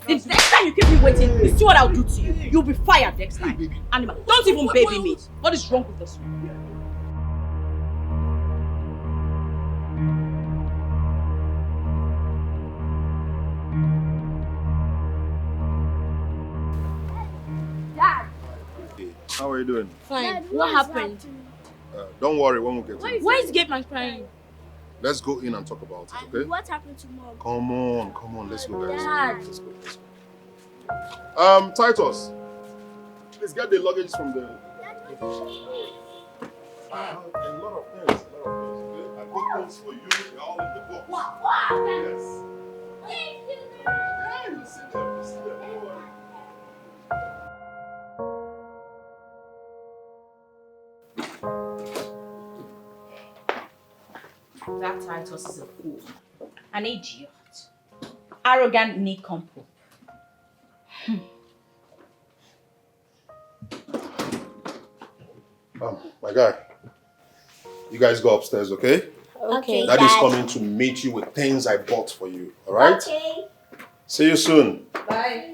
The next time you keep me waiting, you see what I'll do to you. You'll be fired next time. Animal, don't even baby me. What is wrong with this one? Dad. Hey, how are you doing? Fine. Dad, what happened? Don't worry, when we get to it. Why is Gateman crying? Let's go in and talk about it, okay? What happened to Mom? Come on, let's go, guys. Dad. Let's go. Titus, please get the luggage from the... A lot of things, okay? I got things for you, they're all in the box. Wow. Yes. Yeah, you see them, don't worry. That Titus is a fool. An idiot. Arrogant nincompoop. My guy, you guys go upstairs, okay? Okay, Daddy's Dad. coming to meet you with things I bought for you, alright? Okay. See you soon. Bye.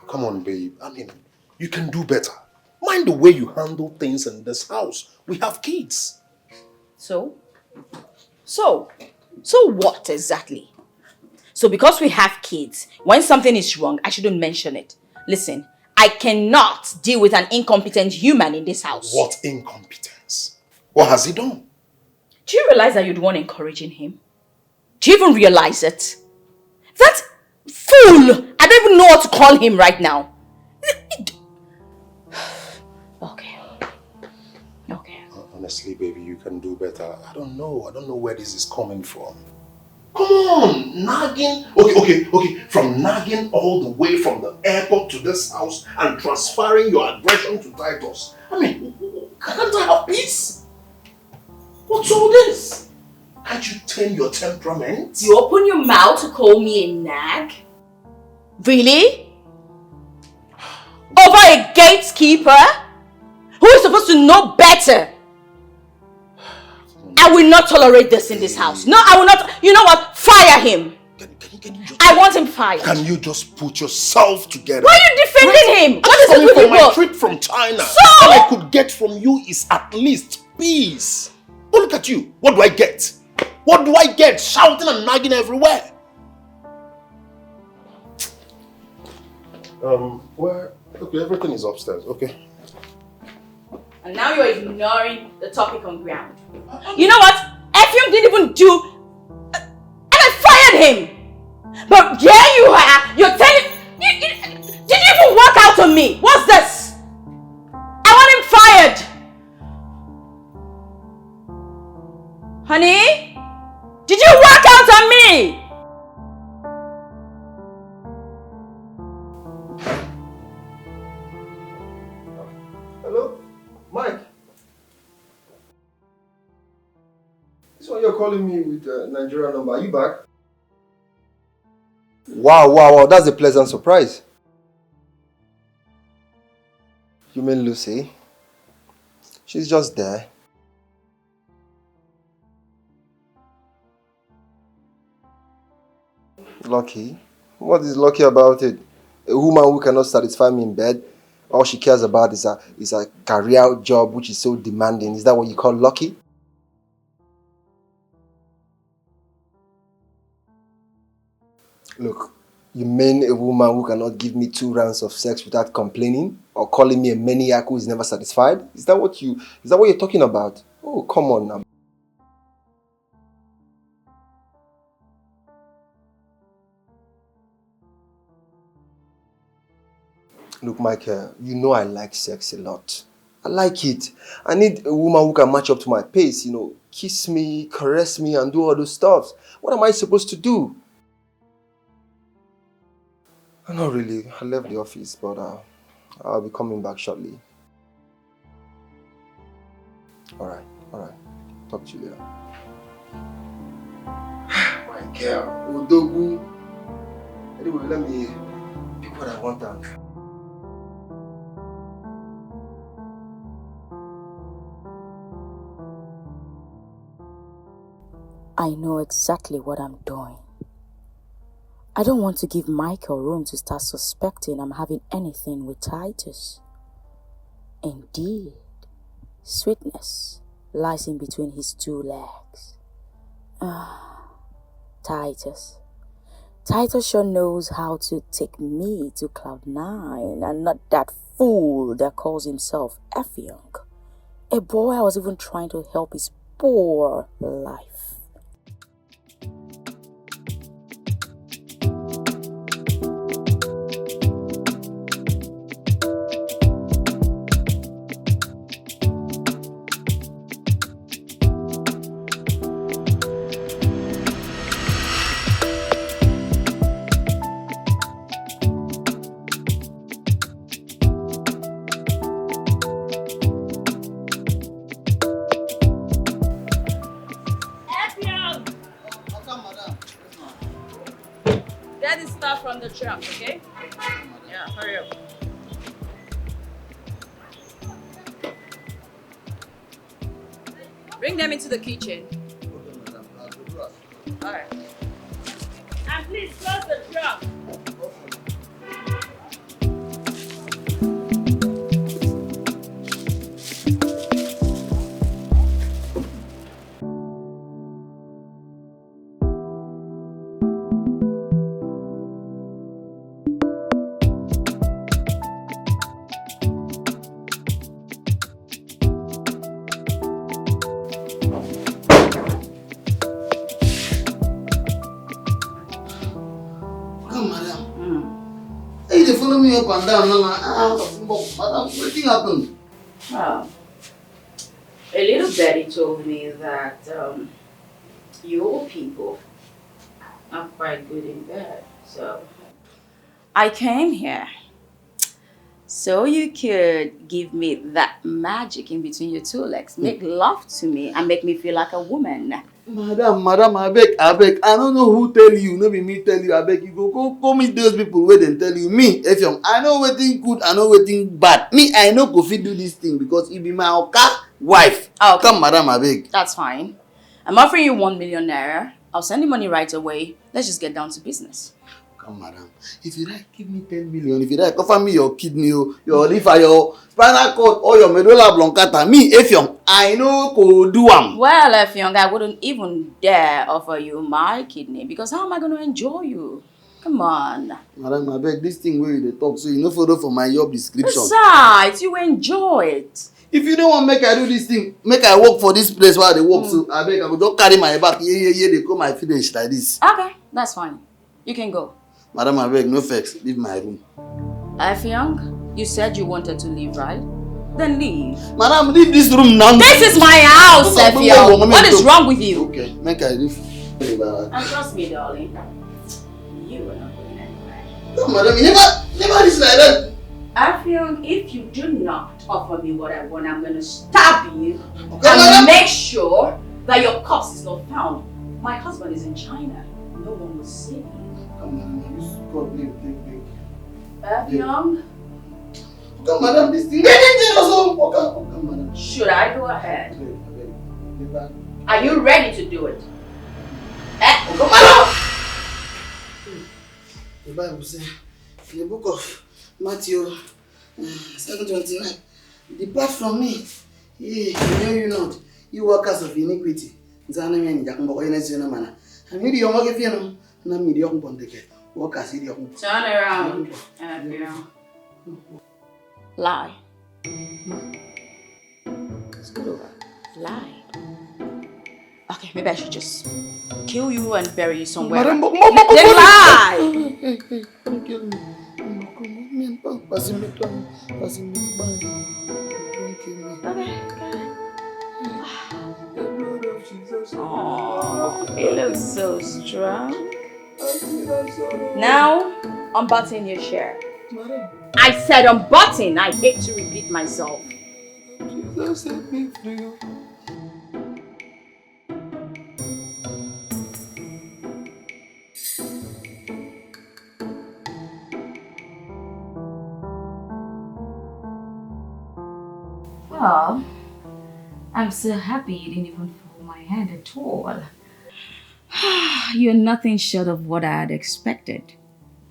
Come on, babe. I mean, you can do better. Mind the way you handle things in this house. We have kids. So what exactly? So because we have kids, when something is wrong, I shouldn't mention it. Listen, I cannot deal with an incompetent human in this house. What incompetence? What has he done? Do you realize that you're the one encouraging him? Do you even realize it? That fool! I don't even know what to call him right now. Okay. Honestly, baby, you can do better. I don't know where this is coming from. Come on, nagging. Okay. From nagging all the way from the airport to this house and transferring your aggression to Titus. I mean, can't I have peace? What's all this? Can't you tame your temperament? You open your mouth to call me a nag? Really? Over a gatekeeper? Who is supposed to know better? I will not tolerate this in this house. No, I will not. You know what? Fire him. Can you just, I want him fired. Can you just put yourself together? Why are you defending him? What is it Coming with from you my both? trip from China. So? All I could get from you is at least peace. But look at you. What do I get? What do I get? Shouting and nagging everywhere. Okay, everything is upstairs, okay? And now you're ignoring the topic on ground. You know what? Effium didn't even do... And I fired him! But here you are, you're telling... Did you even work out on me? What's this? I want him fired! Honey? Did you work out on me? Hello? Mike? This one you're calling me with a Nigerian number. Are you back? Wow. That's a pleasant surprise. You mean Lucy? She's just there. Lucky? What is lucky about it? A woman who cannot satisfy me in bed, all she cares about is a career job which is so demanding. Is that what you call lucky? Look, you mean a woman who cannot give me 2 rounds of sex without complaining? Or calling me a maniac who is never satisfied? Is that what you're talking about? Oh, come on now. Look, Michael, you know I like sex a lot. I like it. I need a woman who can match up to my pace, kiss me, caress me, and do all those stuff. What am I supposed to do? Not really. I left the office, but I'll be coming back shortly. Alright. Talk to you later. Michael, Odogu. Anyway, let me pick what I want and... I know exactly what I'm doing. I don't want to give Michael room to start suspecting I'm having anything with Titus. Indeed, sweetness lies in between his 2 legs. Titus. Titus sure knows how to take me to cloud 9 and not that fool that calls himself Effiong. A boy I was even trying to help his poor life. From the truck, okay? Yeah, hurry up. Bring them into the kitchen. Alright. And please close the truck. Me up and down. Madam, what happened? Well, a little Betty told me that your people are quite good in bed, so I came here so you could give me that magic in between your 2 legs, make love to me and make me feel like a woman. Madam, I beg. I don't know who tell you, no be me tell you. I beg you go meet those people where they tell you. Me, Effiong, I know wetin good, I know wetin bad. Me, I know go fit do this thing because it be my oka wife. Okay. Come, madam, I beg. That's fine. I'm offering you 1 million naira. I'll send you money right away. Let's just get down to business. Come, madam. If you like, give me 10 million. If you like, offer me your kidney, your liver, your spinal cord, or your medulla oblongata. Me, Effiong, I know go do am. Well, Effiong, I wouldn't even dare offer you my kidney because how am I going to enjoy you? Come on. Madam, I beg, this thing where you dey talk, so you no follow for my job description. Besides, you enjoy it. If you don't want make I do this thing, make I work for this place where they work, so I beg, I go just carry my back, they come my finish like this. Okay, that's fine. You can go. Madam, I beg, no vex, leave my room. Effiong, you said you wanted to leave, right? Then leave. Madam, leave this room now. This is my house, Effiong. What is wrong with you? Okay, make I leave. And trust me, darling, you are not going anywhere. No, madam, you never listen like that. Effiong, if you do not offer me what I want, I'm going to stab you Okay, and madam. make sure that your corpse is not found. My husband is in China. No one will see me. Come on, use God name, take. Effiong, Come, madam, this thing. Okay, madam. should I go ahead? Never. Are you ready to do it? Come, madam. The Bible says in the book of Matthew 7:29, depart from me, ye know you not, you workers of iniquity. Zanaman Yakumbo in a manner. I mean, you're not giving no mediocre bondage. Workers, idiot. Turn around and appear. Lie. Scoot over. Lie. Okay, maybe I should just kill you and bury you somewhere. Then lie! Hey, don't kill me. Don't kill me. Okay. Oh, you look so strong. Now, unbutton your shirt. I said unbutton. I hate to repeat myself. Jesus set me free. Well, I'm so happy you didn't even fall my hand at all. You're nothing short of what I had expected.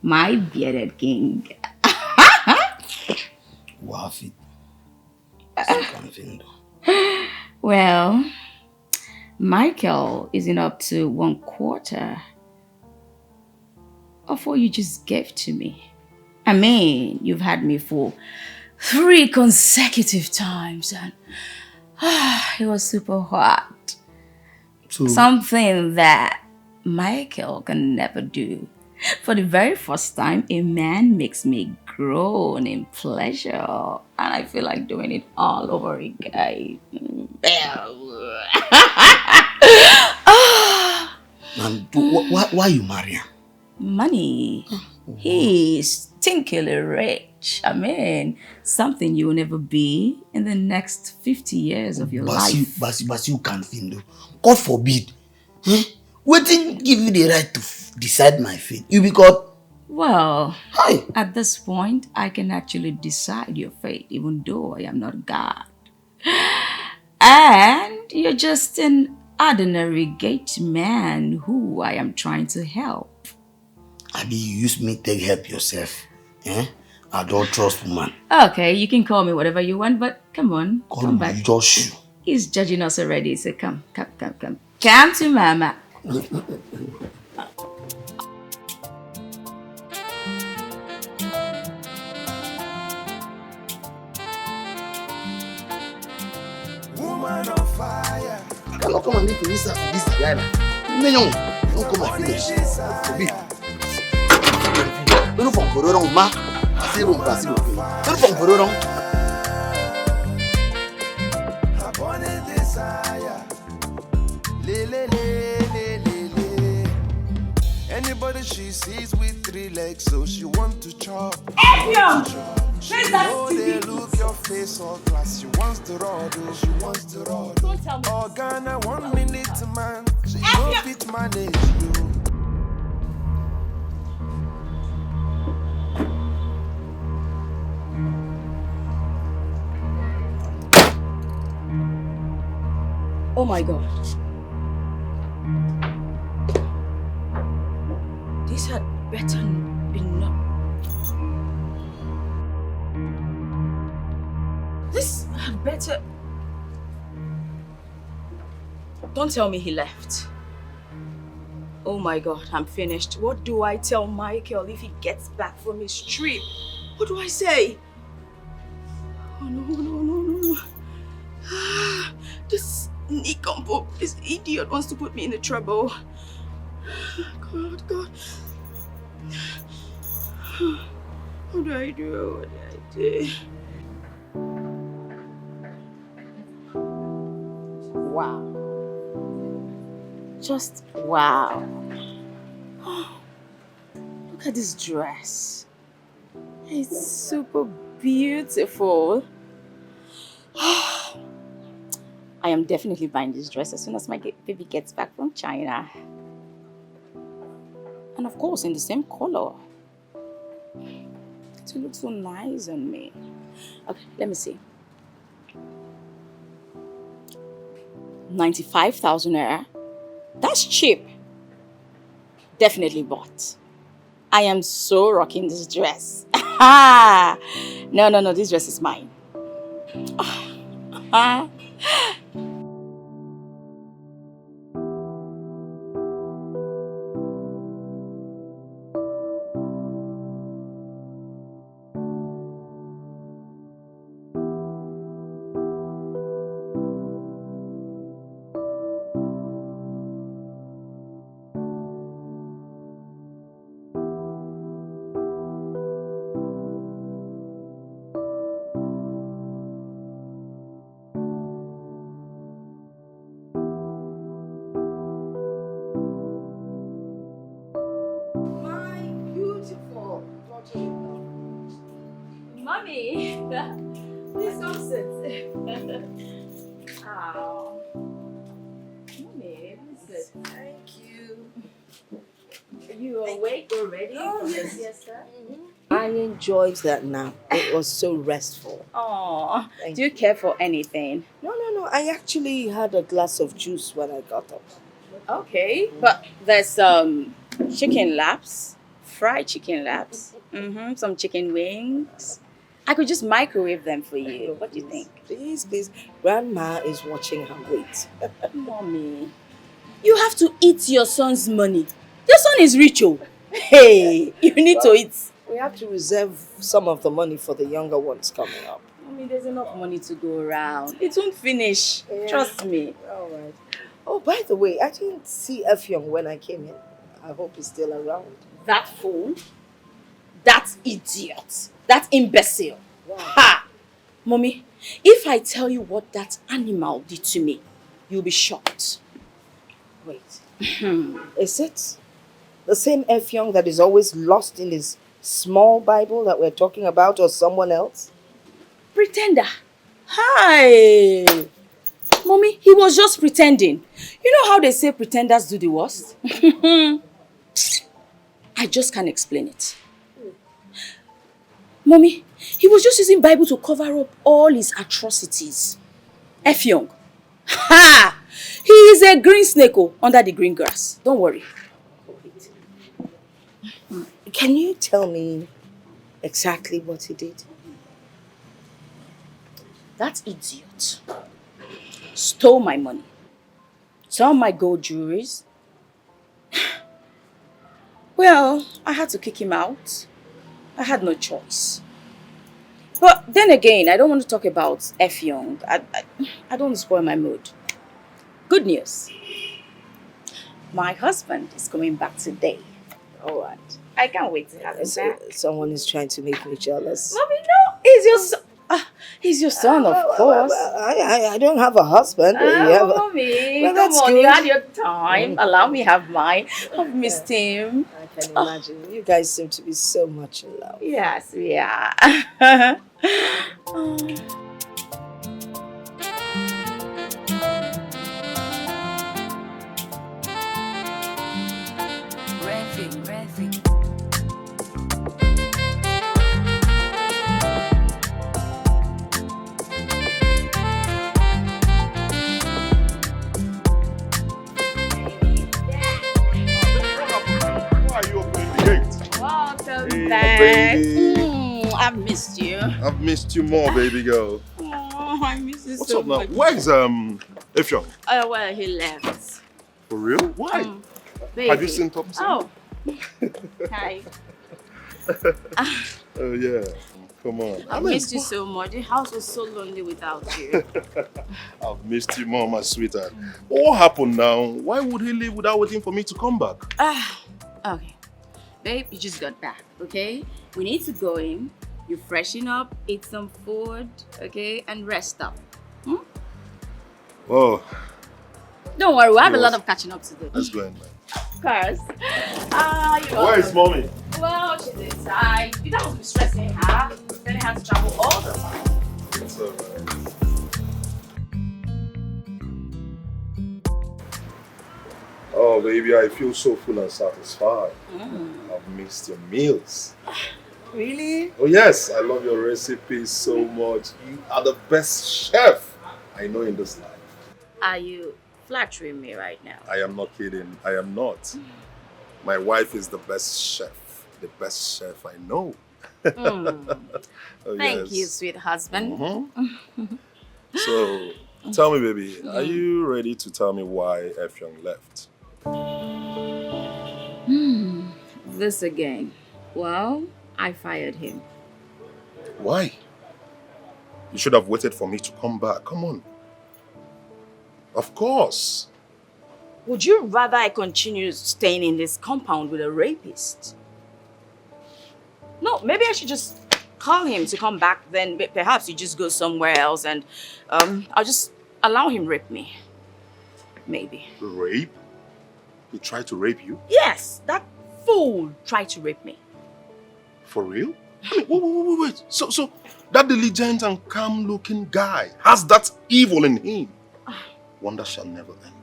My bearded king. Wafi. Well, Michael isn't up to 1/4 of what you just gave to me. I mean, you've had me for 3 consecutive times and it was super hot. So, Something that Michael can never do. For the very first time, a man makes me groan in pleasure and I feel like doing it all over again. and why you marry him? Money. He's stinkily rich. I mean, something you will never be in the next 50 years of your life. But you can't find. God forbid. What didn't give you the right to decide my fate? You be caught. Well, Hi. at this point, I can actually decide your fate, even though I am not God. And you're just an ordinary gate man who I am trying to help. Abi, you use me to help yourself. Adulterous woman. Okay, you can call me whatever you want, but come on, come back. Just you. He's judging us already, so come. Come to mama. Woman on fire. You cannot come and live in this guy. Don't come and finish. Don't from Corona, ma. I say, don't from Corona. Upon a desire. Le, le, le, le, le, le. Anybody she sees with 3 legs, so she want to chop. Where's that Oh, they stupid? look your face all glass. She wants to roll, she wants to roll. Don't tell me. Oh, Ghana, 1 minute, man. She no fit manage you. Oh my God. This had better be not. This had better. Don't tell me he left. Oh my God, I'm finished. What do I tell Michael if he gets back from his trip? What do I say? Oh no. This nincompoop, this idiot wants to put me in trouble. God. What do I do? Wow. Just wow. Look at this dress. It's super beautiful. I am definitely buying this dress as soon as my baby gets back from China. And of course, in the same color. It will look so nice on me. Okay, let me see. 95,000 naira. That's cheap. Definitely bought. I am so rocking this dress. No, this dress is mine. Mommy, please come sit. Oh, Mommy, please sit. Thank you. You awake already? Oh, yes. Yes, sir. I enjoyed that nap. It was so restful. Oh, Thank do you care for anything? No. I actually had a glass of juice when I got up. Okay, but there's chicken laps, fried chicken laps, some chicken wings. I could just microwave them for you. What do you think? Please. Grandma is watching her weight. Mommy, you have to eat your son's money. Your son is rich, oh. Hey, you need to eat. We have to reserve some of the money for the younger ones coming up. Mommy, there's enough money to go around. It won't finish. Yeah. Trust me. All right. Oh, by the way, I didn't see Effiong when I came in. I hope he's still around. That fool, that idiot, that imbecile. Wow. Ha! Mommy, if I tell you what that animal did to me, you'll be shocked. Wait. Is it the same Effiong that is always lost in his small Bible that we're talking about, or someone else? Pretender. Hi! Mommy, he was just pretending. You know how they say pretenders do the worst? I just can't explain it. Mommy, he was just using Bible to cover up all his atrocities. Effiong. Ha! He is a green snake under the green grass. Don't worry. Can you tell me exactly what he did? That idiot stole my money, some of my gold jewelries. Well, I had to kick him out. I had no choice. But then again, I don't want to talk about Effiong. I don't want to spoil my mood. Good news. My husband is coming back today. All right. I can't wait to have him back. Someone is trying to make me jealous. Mommy, no. He's your son. He's your son, of course. I don't have a husband. You have a... Mommy, Well, come that's on, good. you had your time. Allow me have mine. I've missed him. I can imagine. You guys seem to be so much in love. Yes, we are. Reffing. Why are you opening the gate? Welcome Hey, back. baby. I've missed you. I've missed you more, baby girl. Oh, I miss you What's so up now? much. Where's Effiong? Oh, well, he left. For real? Why? Baby. Have you seen Thompson? Oh. Hi. Oh yeah. Come on. I missed you so much. The house was so lonely without you. I've missed you more, my sweetheart. But what happened now? Why would he leave without waiting for me to come back? Okay. Babe, you just got back, okay? We need to go in, you freshen up, eat some food, okay? And rest up. Oh, Don't worry, we have a Yes. lot of catching up to do. let's go in, man. Of course. Where is mommy? Well, she's inside. You don't have to be stressing her. Then have to travel all the time. It's alright. Oh, baby, I feel so full and satisfied. I've missed your meals. Really? Oh, yes, I love your recipes so much. You are the best chef I know in this life. Are you flattering me right now? I am not kidding. I am not. My wife is the best chef the best chef I know. Oh, Thank you, yes. sweet husband. So, tell me, baby, are you ready to tell me why Effiong left? This again. Well, I fired him. Why? You should have waited for me to come back. Come on. Of course. Would you rather I continue staying in this compound with a rapist? No, maybe I should just call him to come back. Then perhaps you just go somewhere else and I'll just allow him rape me. Maybe. Rape? He tried to rape you? Yes, that fool tried to rape me. For real? I mean, wait. So that diligent and calm-looking guy has that evil in him. Wonder shall never end.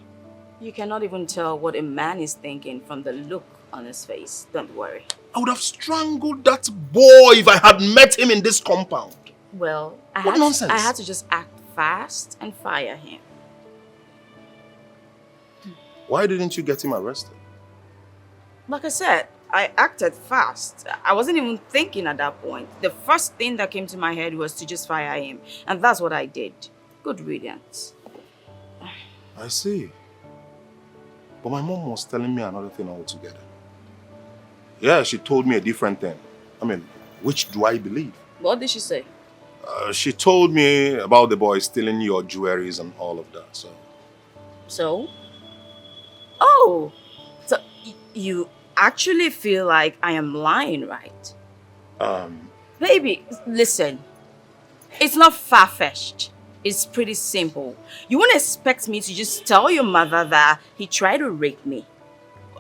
You cannot even tell what a man is thinking from the look on his face. Don't worry. I would have strangled that boy if I had met him in this compound. Well, I had to just act fast and fire him. Why didn't you get him arrested? Like I said, I acted fast. I wasn't even thinking at that point. The first thing that came to my head was to just fire him. And that's what I did. Good riddance. I see. But my mom was telling me another thing altogether. Yeah, she told me a different thing. I mean, which do I believe? What did she say? She told me about the boy stealing your jewelries and all of that, so... So? Oh! So, you actually feel like I am lying, right? Baby, listen. It's not far-fetched. It's pretty simple. You wouldn't expect me to just tell your mother that he tried to rape me.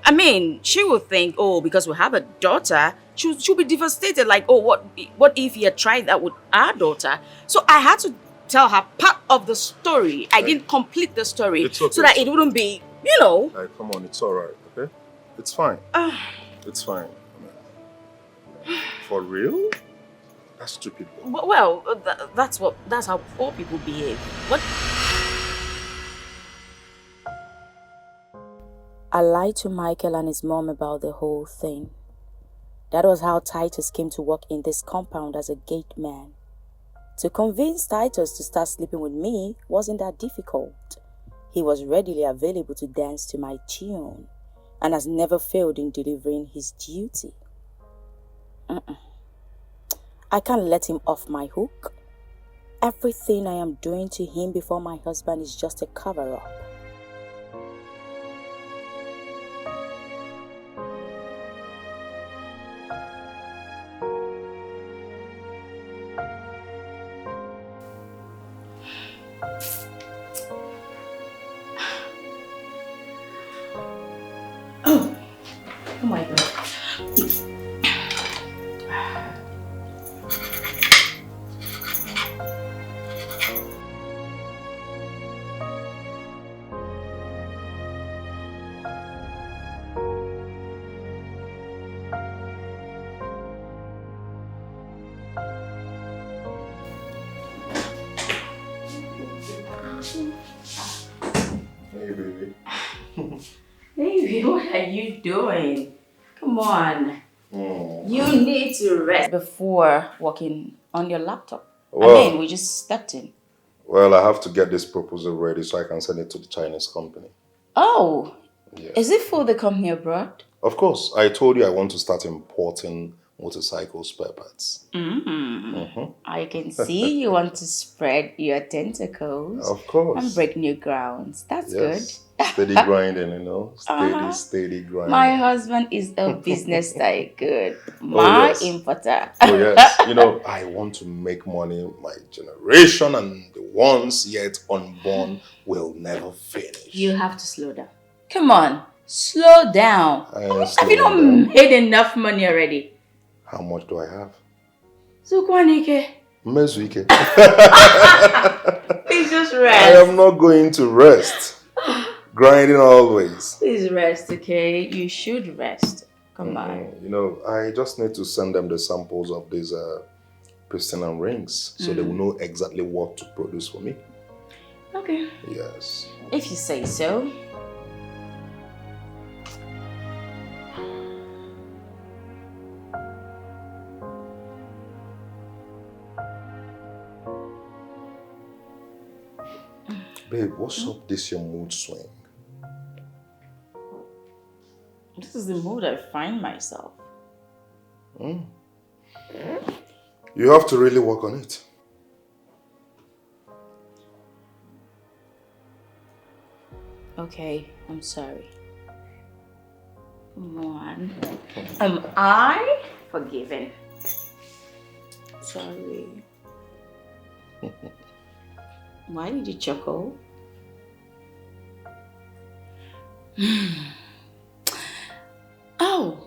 I mean, she will think, oh, because we have a daughter, she'll be devastated. Like, oh, what if he had tried that with our daughter? So I had to tell her part of the story. I didn't complete the story. It's okay. So that it wouldn't be, you know. Hey, come on, it's alright, okay? It's fine. It's fine. I mean, for real? That's stupid. Well, that's how poor people behave. What? I lied to Michael and his mom about the whole thing. That was how Titus came to work in this compound as a gate man. To convince Titus to start sleeping with me wasn't that difficult. He was readily available to dance to my tune and has never failed in delivering his duty. I can't let him off my hook. Everything I am doing to him before my husband is just a cover-up. Oh my God. Hey, baby. Baby, what are you doing? Come on. You need to rest before working on your laptop. Well, we just stepped in. Well, I have to get this proposal ready so I can send it to the Chinese company. Oh, Yeah. is it for the company abroad? Of course. I told you I want to start importing motorcycle spare parts. I can see you want to spread your tentacles. Of course. And break new grounds. That's good. Steady grinding, you know. Steady grinding. My husband is a business tycoon. My yes. importer. Oh, yes. You know, I want to make money. My generation and the ones yet unborn will never finish. You have to slow down. Come on. Slow down. Have you not made enough money already? How much do I have? Sukwanike. Mezuike. Please just I rest. am not going to rest. Grinding always. Please rest, okay? You should rest. Come on. You know, I just need to send them the samples of these piston and rings so they will know exactly what to produce for me. Okay. Yes. If you say so. Babe, what's up this your mood swing? This is the mood I find myself. You have to really work on it. Okay, I'm sorry. Come on. Am I forgiven? Sorry. Why did you chuckle? Oh,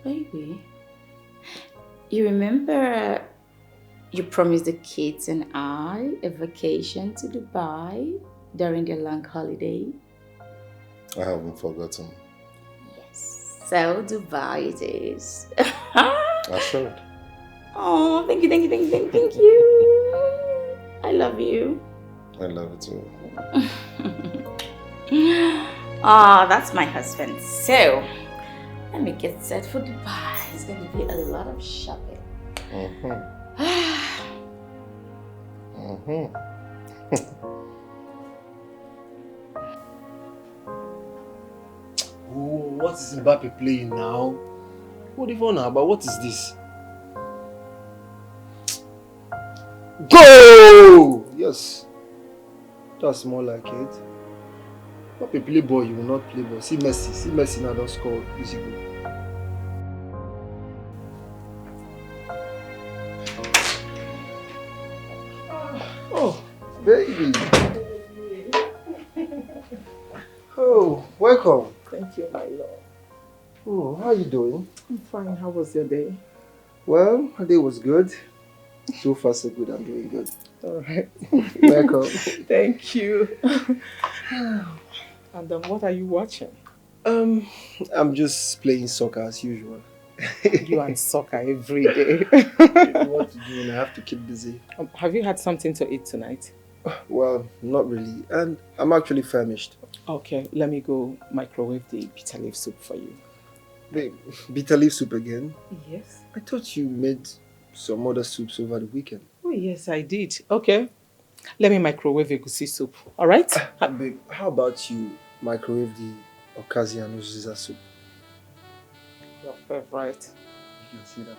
baby. You remember you promised the kids and I a vacation to Dubai during their long holiday? I haven't forgotten. Yes. So Dubai it is. Assured. Oh, thank you. I love you. I love it too. Ah, that's my husband. So, let me get set for Dubai. It's going to be a lot of shopping. Oh, what is Mbappe playing now? What if on about what is this? Go! Yes. That's more like it. Mbappe play ball, you will not play ball. See Messi now don't score. Easy go. Oh, baby. Oh, welcome. Thank you, my lord. Oh, how are you doing? I'm fine. How was your day? Well, my day was good. So far, so good. I'm doing good. All right. Welcome. Thank you. And what are you watching? I'm just playing soccer as usual. You and soccer every day. What to do and I have to keep busy. Have you had something to eat tonight? Well, not really. And I'm actually famished. Okay, let me go microwave the bitter leaf soup for you. Babe, bitter leaf soup again? Yes. I thought you made some other soups over the weekend. Oh, yes, I did. Okay. Let me microwave egusi soup. All right? Babe, how about you microwave the okazi and uziza soup? Your favorite. You can see that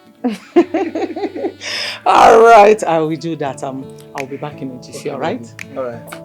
again. All right, I will do that. I'll be back in a jiffy, all right? All right.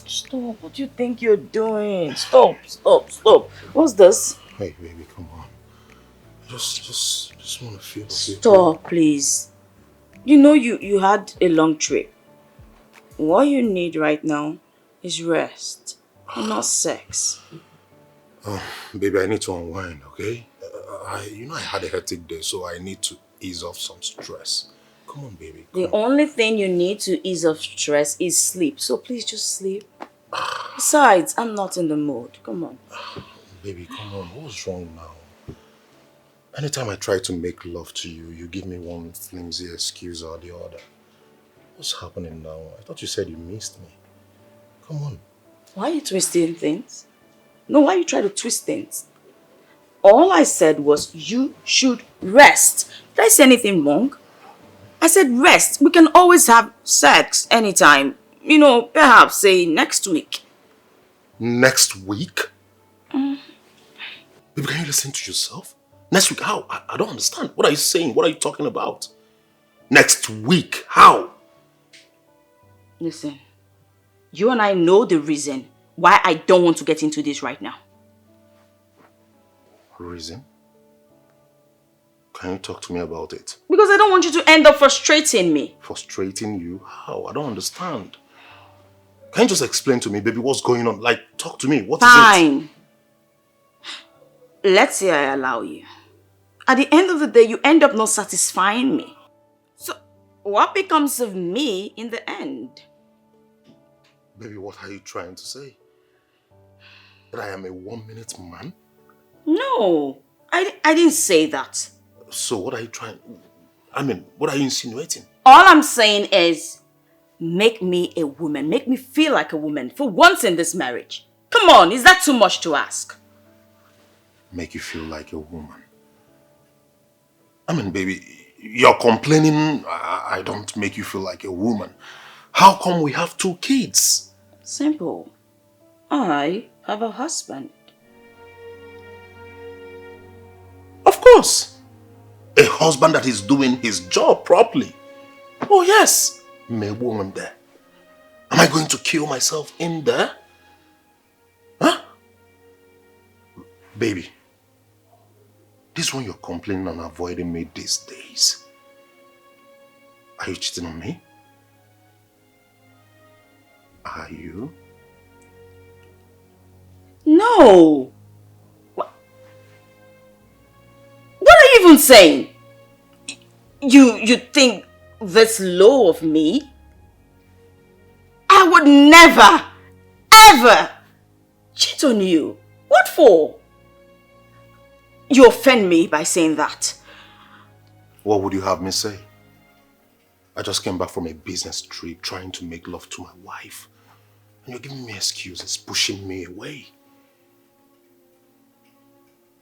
Stop. What do you think you're doing? Stop. What's this? Hey, baby, come on. Just want to feel. Stop, please. You know you had a long trip. What you need right now is rest, not sex. Oh, baby, I need to unwind, okay? I had a hectic day, so I need to ease off some stress. Come on, baby. The only thing you need to ease off stress is sleep. So please just sleep. Besides, I'm not in the mood. Come on. Baby, come on. What's wrong now? Anytime I try to make love to you, you give me one flimsy excuse or the other. What's happening now? I thought you said you missed me. Come on. Why are you twisting things? No, why you try to twist things? All I said was you should rest. Did I say anything wrong? I said rest. We can always have sex anytime. You know, perhaps say next week. Next week? Baby, can you listen to yourself? Next week? How? I don't understand. What are you saying? What are you talking about? Next week? How? Listen, you and I know the reason why I don't want to get into this right now. Reason? Can you talk to me about it? Because I don't want you to end up frustrating me. Frustrating you? How? I don't understand. Can you just explain to me, baby, what's going on? Like, talk to me. What is it? Fine. Let's say I allow you. At the end of the day, you end up not satisfying me. So, what becomes of me in the end? Baby, what are you trying to say? That I am a 1-minute man? No, I didn't say that. So what are you trying... what are you insinuating? All I'm saying is, make me a woman. Make me feel like a woman for once in this marriage. Come on, is that too much to ask? Make you feel like a woman? Baby, you're complaining I don't make you feel like a woman. How come we have 2 kids? Simple. I have a husband. Of course. A husband that is doing his job properly. Oh yes. Me woman there. Am I going to kill myself in there? Huh? Baby. This one you're complaining and avoiding me these days. Are you cheating on me? Are you? No. What are you even saying? You think this low of me? I would never, ever cheat on you. What for? You offend me by saying that. What would you have me say? I just came back from a business trip trying to make love to my wife. And you're giving me excuses, pushing me away.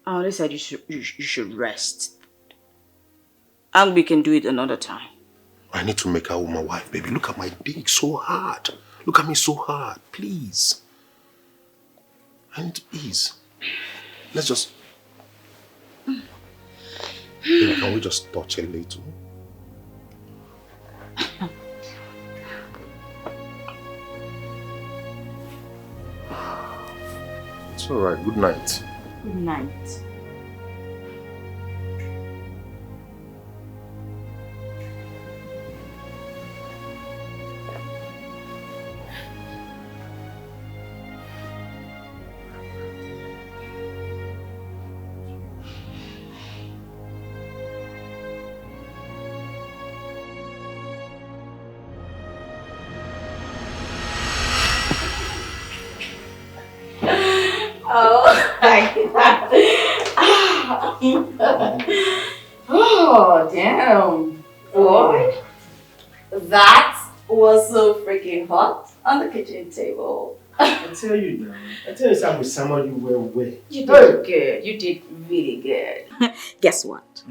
I only said you should rest. And we can do it another time. I need to make out with my wife, baby. Look at my dick, so hard. Look at me so hard, please. I need to ease. Let's just... Baby, can we just touch a little? It's alright, good night. Good night. Oh, damn. Boy, that was so freaking hot on the kitchen table. I tell you now. I tell you, I'm with someone you were with. You did good. You did really good. Guess what?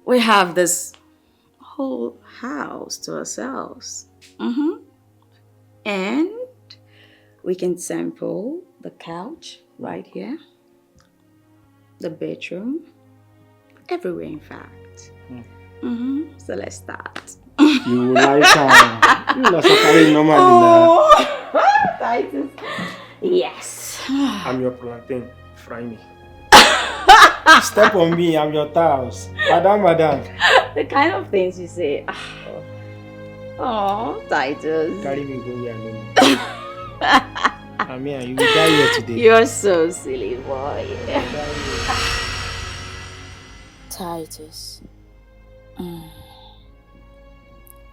We have this whole house to ourselves. And we can sample the couch right here, the bedroom, everywhere in fact. So let's start. You like you like carry normally now. Titus. Yes. I'm your plantain. Fry me. Step on me, I'm your tiles. Madam. The kind of things you say. Oh, Titus. Carry me go where I mean, you will die here today. You're so silly, boy. Titus.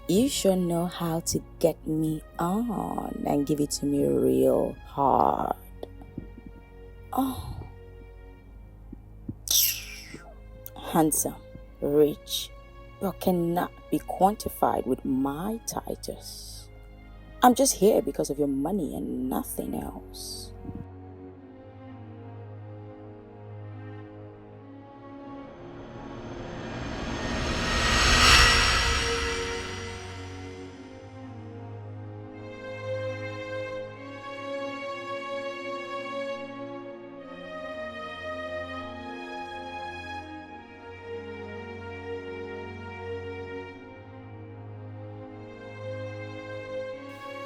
You sure know how to get me on and give it to me real hard. Oh. Handsome, rich, but cannot be quantified with my Titus. I'm just here because of your money and nothing else.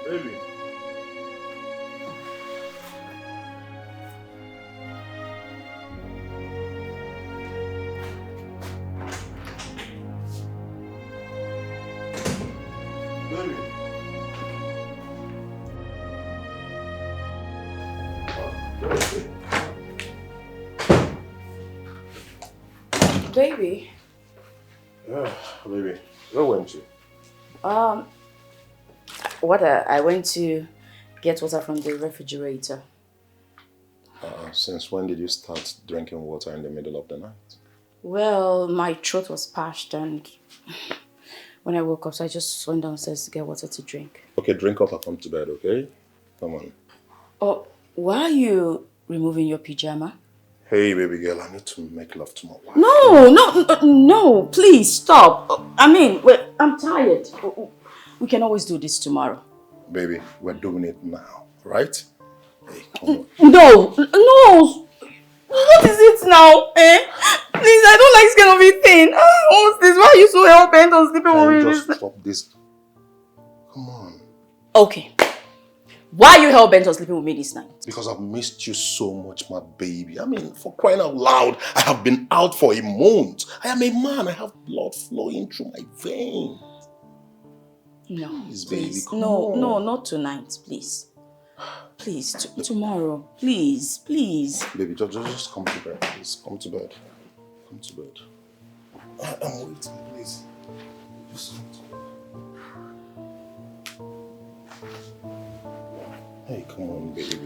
Baby. Baby. Yeah, baby. Where went you? Water. I went to get water from the refrigerator. Since when did you start drinking water in the middle of the night? Well, my throat was parched and when I woke up, so I just went downstairs to get water to drink. Okay, drink up and come to bed, okay? Come on. Oh, why are you removing your pyjama? Hey, baby girl, I need to make love to my wife. No, please stop. I mean, wait, I'm tired. We can always do this tomorrow. Baby, we're doing it now, right? Hey, come on. No. What is it now, eh? Please, I don't like this kind of a thing. What's this? Why are you so hell-bent on sleeping with me? Just stop this. Come on. Okay. Why are you hell-bent on sleeping with me this night? Because I've missed you so much, my baby. I mean, for crying out loud, I have been out for a month. I am a man. I have blood flowing through my veins. No, please, baby, come on. on. No, not tonight, please. Please, tomorrow. Please. Baby, just come to bed. Please, come to bed. Come to bed. I'm waiting, please. Just come to bed. Hey, come on, baby.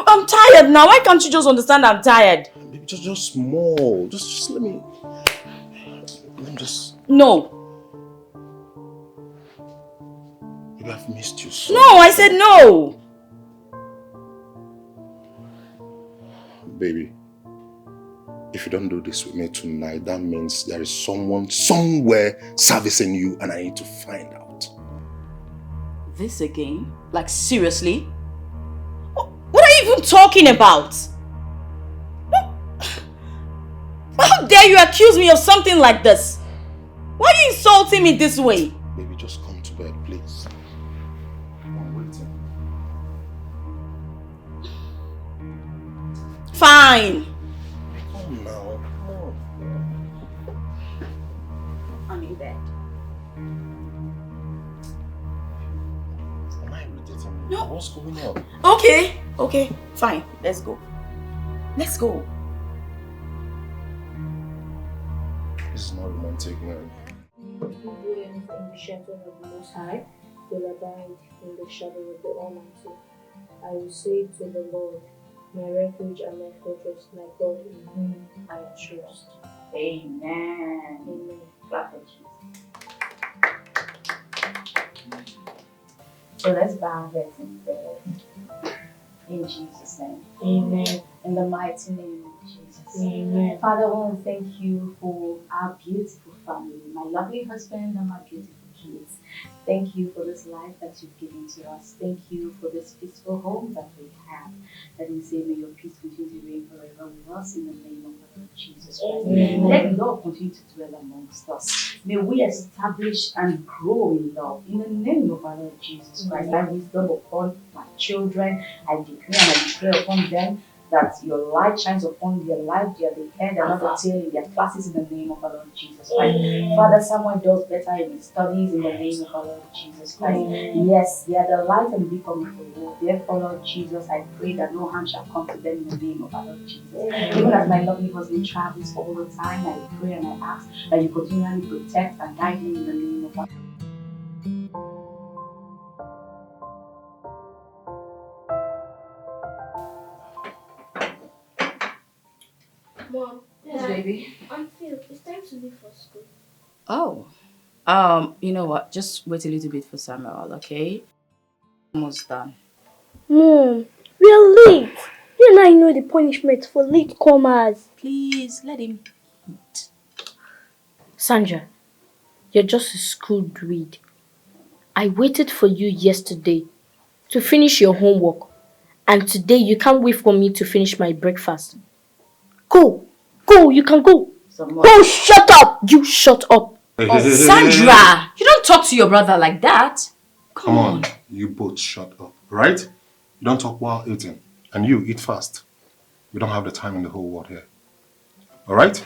I'm tired now. Why can't you just understand I'm tired? Baby, just small. Just let me just... No. Baby, I've missed you so much. No, I said no. Baby, if you don't do this with me tonight, that means there is someone somewhere servicing you and I need to find out. This again? Like seriously? What are you even talking about? How dare you accuse me of something like this? Why are you insulting me this way? Baby, just come to bed, please. I'm waiting. Fine. Come now. Come on. I'm in bed. Am I irritating you? No. What's going on? Okay. Fine. Let's go. This is not romantic, man. Do anything the shelter of the Most High will abide in the shadow of the Almighty. I will say to the Lord, my refuge and my fortress, my God in whom I trust. Amen. Clap for Jesus. So let's bow our heads in prayer. In Jesus' name. Amen. In the mighty name of Jesus. Amen. Father, I want to thank you for our beautiful family, my lovely husband and my beautiful kids. Thank you for this life that you've given to us. Thank you for this peaceful home that we have. Let me say, may your peace continue to reign forever with us in the name of the Lord Jesus Christ. Amen. Let love continue to dwell amongst us. May we establish and grow in love in the name of our Lord Jesus Christ. That wisdom upon my children, I declare and I declare upon them that your light shines upon their life, they are the head and not the tail in their classes in the name of our Lord Jesus Christ. Father, someone does better in his studies in the name of our Lord Jesus Christ. Yes, they are the light and beacon of the world. Therefore, Lord Jesus, I pray that no harm shall come to them in the name of our Lord Jesus. Even as my lovely husband travels all the time, I pray and I ask that you continually protect and guide him in the name of our Mom, Yes, baby. I'm Phil. It's time to leave for school. Oh. You know what? Just wait a little bit for Samuel, okay? Almost done. Mom, we're late. You and I know the punishment for late comers. Please, let him eat. Sandra, you're just a school dweeb. I waited for you yesterday to finish your homework. And today you can't wait for me to finish my breakfast. Go, you can go. Go, shut up. You shut up. Sandra, you don't talk to your brother like that. Come on, you both shut up, right? You don't talk while eating. And you eat fast. We don't have the time in the whole world here. Alright?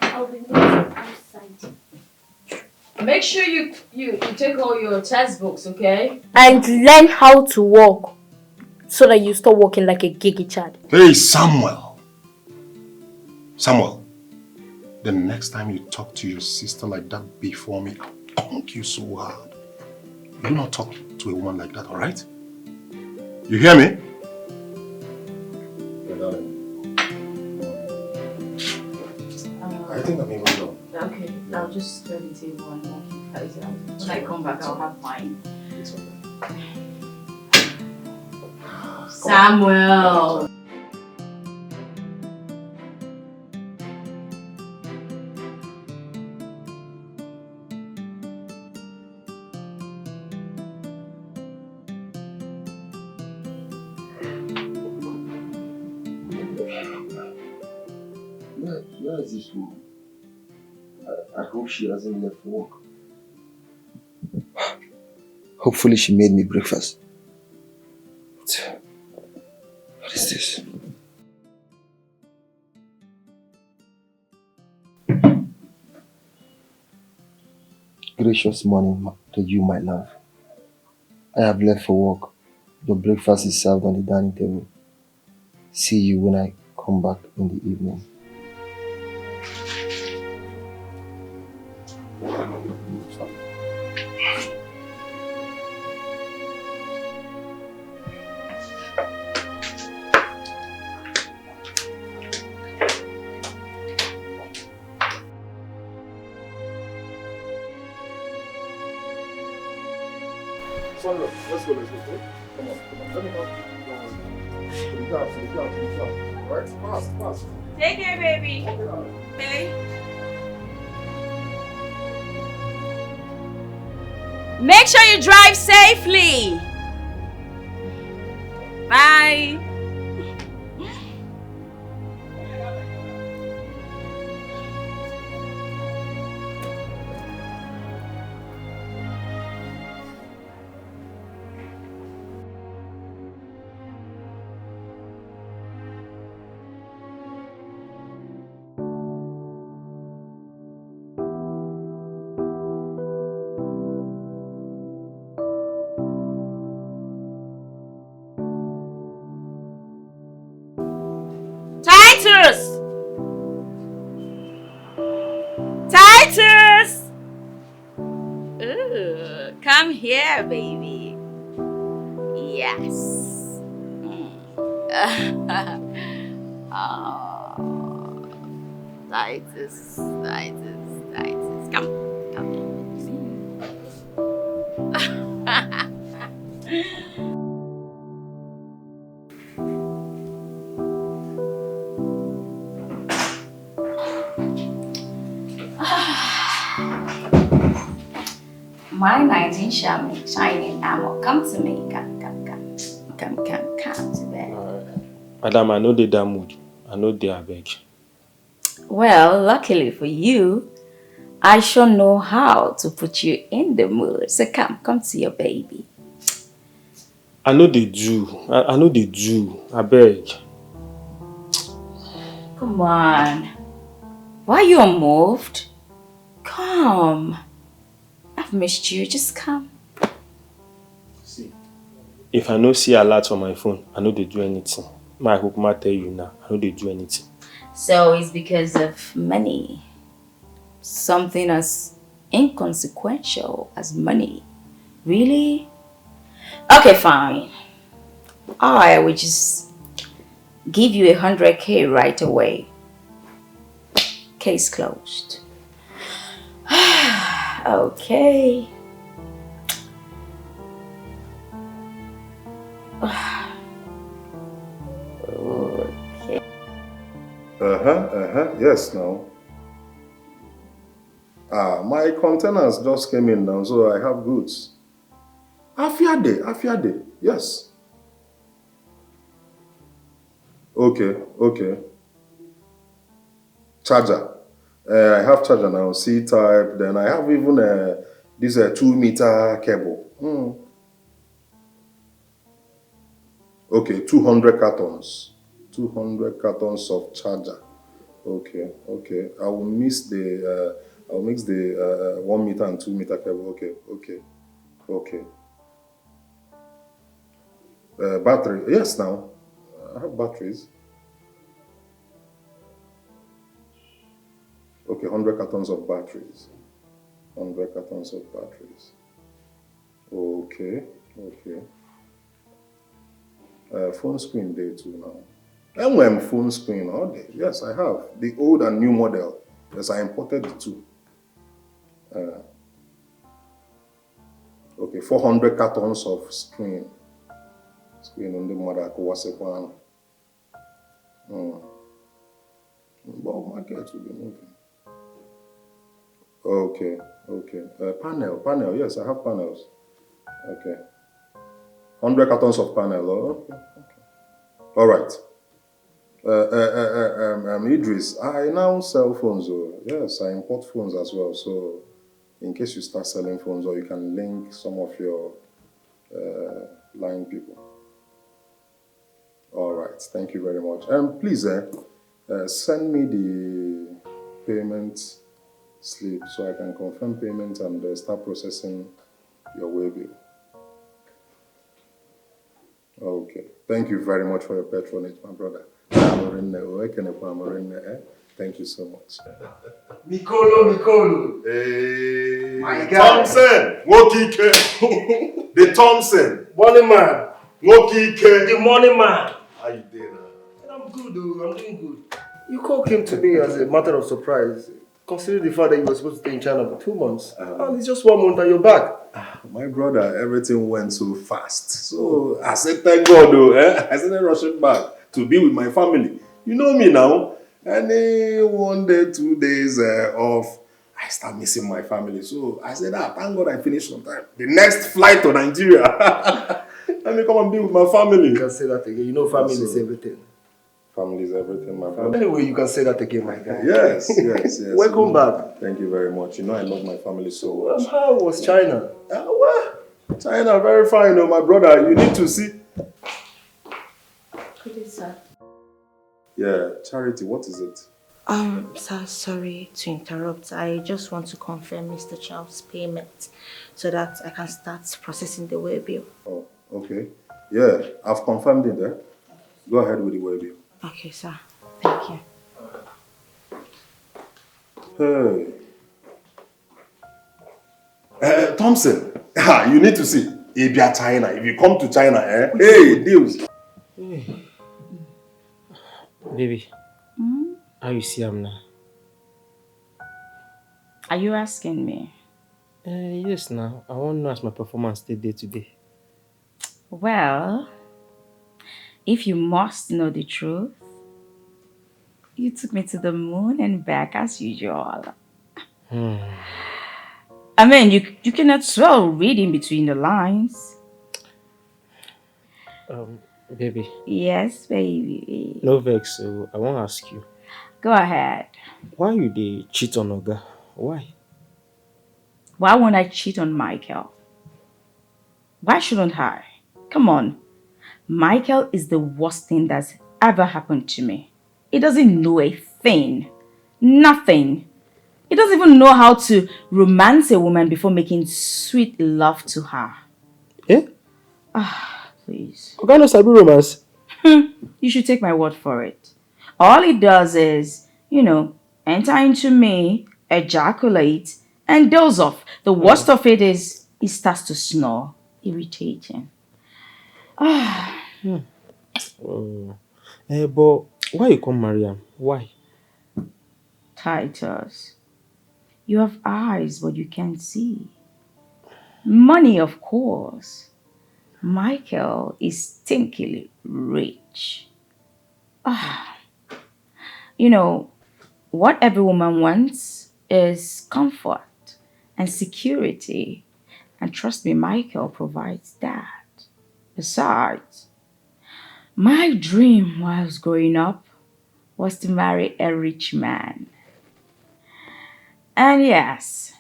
I'll be waiting outside. Make sure you take all your textbooks, okay? And learn how to walk so that you stop walking like a giggy child. Hey, Samuel, the next time you talk to your sister like that before me, I'll punk you so hard. do not talk to a woman like that, alright? You hear me? Yeah, darling. I think I'm even done. Okay, I'll just turn the table and walk you guys out. When I come back, I'll have mine. It's okay. Samuel! Where is this woman? I hope she hasn't left for work. Hopefully she made me breakfast. What is this? Gracious morning to you, my love. I have left for work. Your breakfast is served on the dining table. See you when I come back in the evening. Let's go. Come on. Let me help you. To the car. Alright? Fast. Take care, baby. Okay. Make sure you drive safely. Bye. Titus! Ooh, come here, baby. Yes. Oh, Titus. Come. My 19 shining armor. Come to me. Come to bed. Madam, I know they damn mood. I know they are beg. Well, luckily for you, I sure know how to put you in the mood. So come to your baby. I know they do. I know they do. I beg. Come on. Why are you unmoved? Come. I've missed you. Just come. See, if I no see a lot on my phone, I know they do anything. My hope might tell you now. I know they do anything. So it's because of money. Something as inconsequential as money. Really? Okay, fine. I will just give you 100K right away. Case closed. Okay. Okay. Yes, now. My containers just came in now, so I have goods. Afiade. Yes. Okay. Charger. I have charger now, C-type. Then I have even this 2-meter cable. Okay, 200 cartons. 200 cartons of charger. Okay. I will mix the 1 meter and 2 meter cable. Okay. Battery. Yes, now. I have batteries. Okay, 100 cartons of batteries. 100 cartons of batteries. Okay, okay. Phone screen day too now. And phone screen all day. Yes, I have. The old and new model. Yes, I imported the two. Okay, 400 cartons of screen. Screen on the mother Kowase. But market will be moving. Okay, okay. Panel. Yes, I have panels. Okay. 100 cartons of panel. Oh, okay. All right. Idris, I now sell phones. Oh. Yes, I import phones as well. So, in case you start selling phones, or you can link some of your line people. All right. Thank you very much. Please, send me the payment slip so I can confirm payment and start processing your way bill. Okay. Thank you very much for your patronage, my brother. Thank you so much. Mikolo. Hey, My guy. Thompson! Wokike! The Thompson! Money man. Wokike! The money man. How you doing now? I'm good, though. I'm doing good. Your call came to me as a matter of surprise, considering the fact that you were supposed to stay in China for 2 months. And it's just 1 month and you're back. My brother, everything went so fast. So I said, thank God, though. I started rushing back to be with my family. You know me now. And 1 day, 2 days off, I start missing my family. So I said, thank God I finished on time. The next flight to Nigeria. Let me come and be with my family. You can say that again. You know family is everything. Family is everything, my brother. Anyway, you can say that again, my guy. Yes. Welcome back. Thank you very much. You know I love my family so much. How was China? Well, China, very fine, my brother. You need to see. Good day, sir. Yeah, Charity, what is it? Sir, sorry to interrupt. I just want to confirm Mr. Charles' payment so that I can start processing the way bill. Oh, okay. Yeah, I've confirmed it there. Go ahead with the way bill. Okay, sir. Thank you. Hey. Thompson, you need to see. If you are China, if you come to China, hey, deals. Baby, how you see him now? Are you asking me? Yes, now. I want to know as my performance day today. Well, if you must know the truth, you took me to the moon and back as usual. I mean, you cannot well read in between the lines. Baby. Yes, baby. No vex, so I want to ask you. Go ahead. Why you dey cheat on Oga? Why? Why won't I cheat on Michael? Why shouldn't I? Come on. Michael is the worst thing that's ever happened to me. He doesn't know a thing. Nothing. He doesn't even know how to romance a woman before making sweet love to her. Eh? Please. Oga no sabi romance? You should take my word for it. All he does is, enter into me, ejaculate, and doze off. The worst of it is he starts to snore. Irritating. But why you come marry him? Why? Titus, you have eyes, but you can't see. Money, of course. Michael is stinkily rich. What every woman wants is comfort and security. And trust me, Michael provides that. Besides, my dream while I was growing up was to marry a rich man. And yes,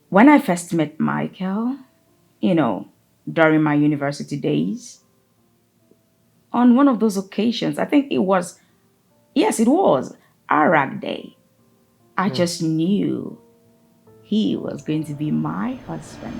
when I first met Michael, during my university days, on one of those occasions, I think it was Arag Day, I just knew he was going to be my husband.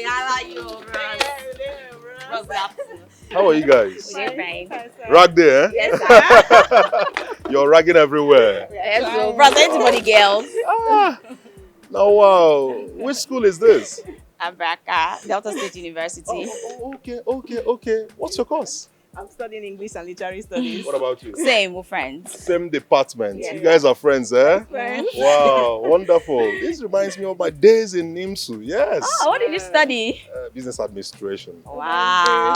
how are you, bros? What's up? How are you guys? We're fine. Rag there, eh? Yes, sir. You're ragging everywhere. Yes, so, bros, anybody girls? Now, wow. Which school is this? Abraka, Delta State University. Okay. What's your course? I'm studying English and literary studies. What about you? Same, we're friends. Same department. Yeah. You guys are friends, eh? Friends. Wow, wonderful. This reminds me of my days in NIMSU. Yes. Oh, what did you study? Business administration. Wow.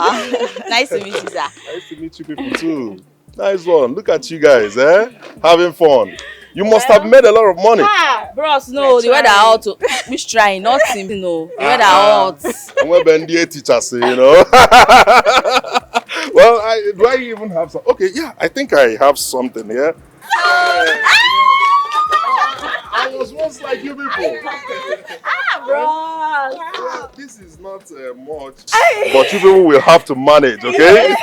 Nice to meet you, sir. Nice to meet you people too. Nice one. Look at you guys, eh? Having fun. You must have made a lot of money. Bros, no, the weather hot. Which trying, not him, no. The weather hot. I'm a BNDA teacher, say, you know. Well, do I even have some? Okay, yeah, I think I have something here. I was once like you people. Bros. Well, this is not much, but you people will have to manage, okay?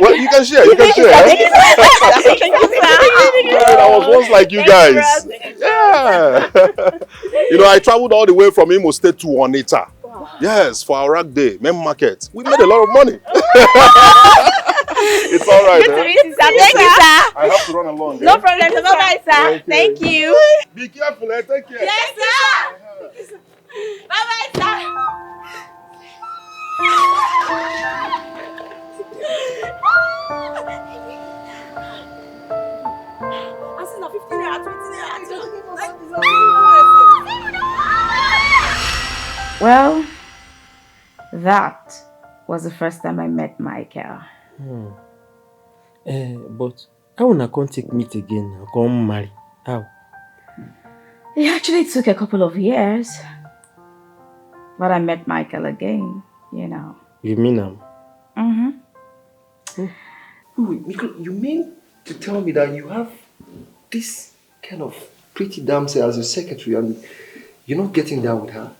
Well, you can share. Thank you, sir. I was once like you guys. Yeah. You know, I traveled all the way from Imo State to Onitsha. Yes, for our rack day, main market. We made a lot of money. It's all right. Good to meet you, sir. Thank you, sir. I have to run along. No problem, sir. Bye-bye, sir. Thank you. Be careful, eh? Take care. Yes, sir. Bye-bye, sir. Well, that was the first time I met Michael. But how una come take meet again and come marry? How? It actually took a couple of years. But I met Michael again, you know. You mean him? Mm-hmm. Wait, Nico, you mean to tell me that you have this kind of pretty damsel as your secretary and you're not getting down with her?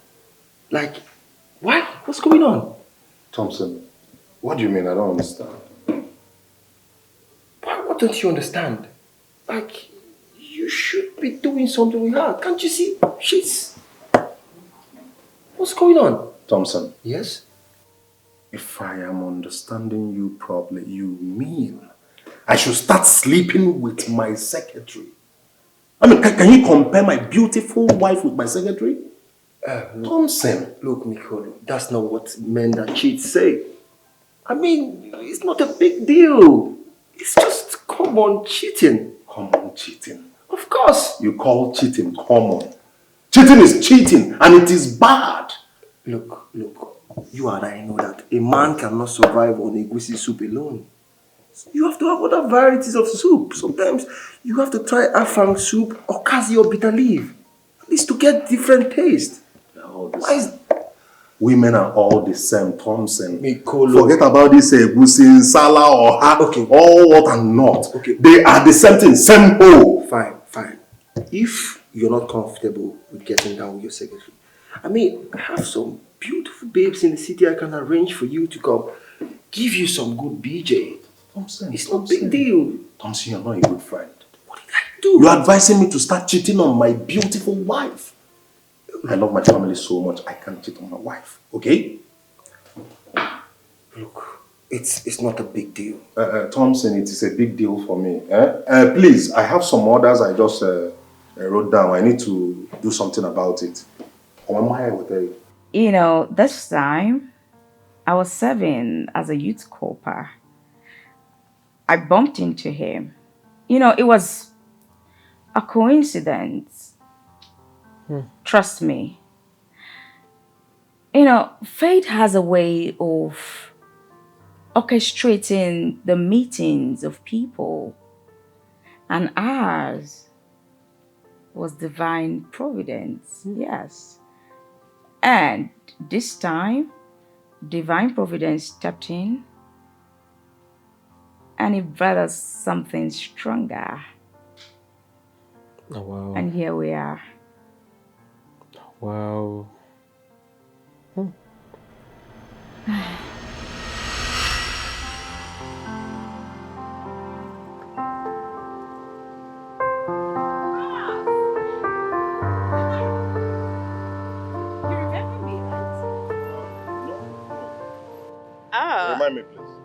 Like, what? What's going on? Thompson, what do you mean? I don't understand. What don't you understand? Like, you should be doing something with her. Can't you see? She's... What's going on? Thompson. Yes? If I am understanding you properly, you mean I should start sleeping with my secretary? I mean, can you compare my beautiful wife with my secretary? Thompson. Look, Nicole, that's not what men that cheat say. I mean, it's not a big deal. It's just common cheating. Common cheating? Of course. You call cheating common? Cheating is cheating and it is bad. Look, you and I know that a man cannot survive on a egusi soup alone. You have to have other varieties of soup. Sometimes you have to try afang soup or kasi or bitter leaf. At least to get different taste. Women are all the same, Thompson. Mikolo. Forget about this egusi, sala or ha. Okay. All what and not. Okay. They are the same thing, same hole. Fine. If you're not comfortable with getting down with your secretary, I mean, I have some beautiful babes in the city I can arrange for you to come. Give you some good BJ. Thompson, it's not a big deal. Thompson, you're not a good friend. What did I do? You're advising me to start cheating on my beautiful wife. I love my family so much, I can't cheat on my wife, okay? Look, it's not a big deal. Thompson, it is a big deal for me. Please, I have some orders I just wrote down. I need to do something about it. You know, this time, I was serving as a youth corper. I bumped into him. You know, it was a coincidence. Trust me. You know, fate has a way of orchestrating the meetings of people. And ours was divine providence, yes. And this time, divine providence stepped in and it brought us something stronger. Oh, wow. And here we are. Wow.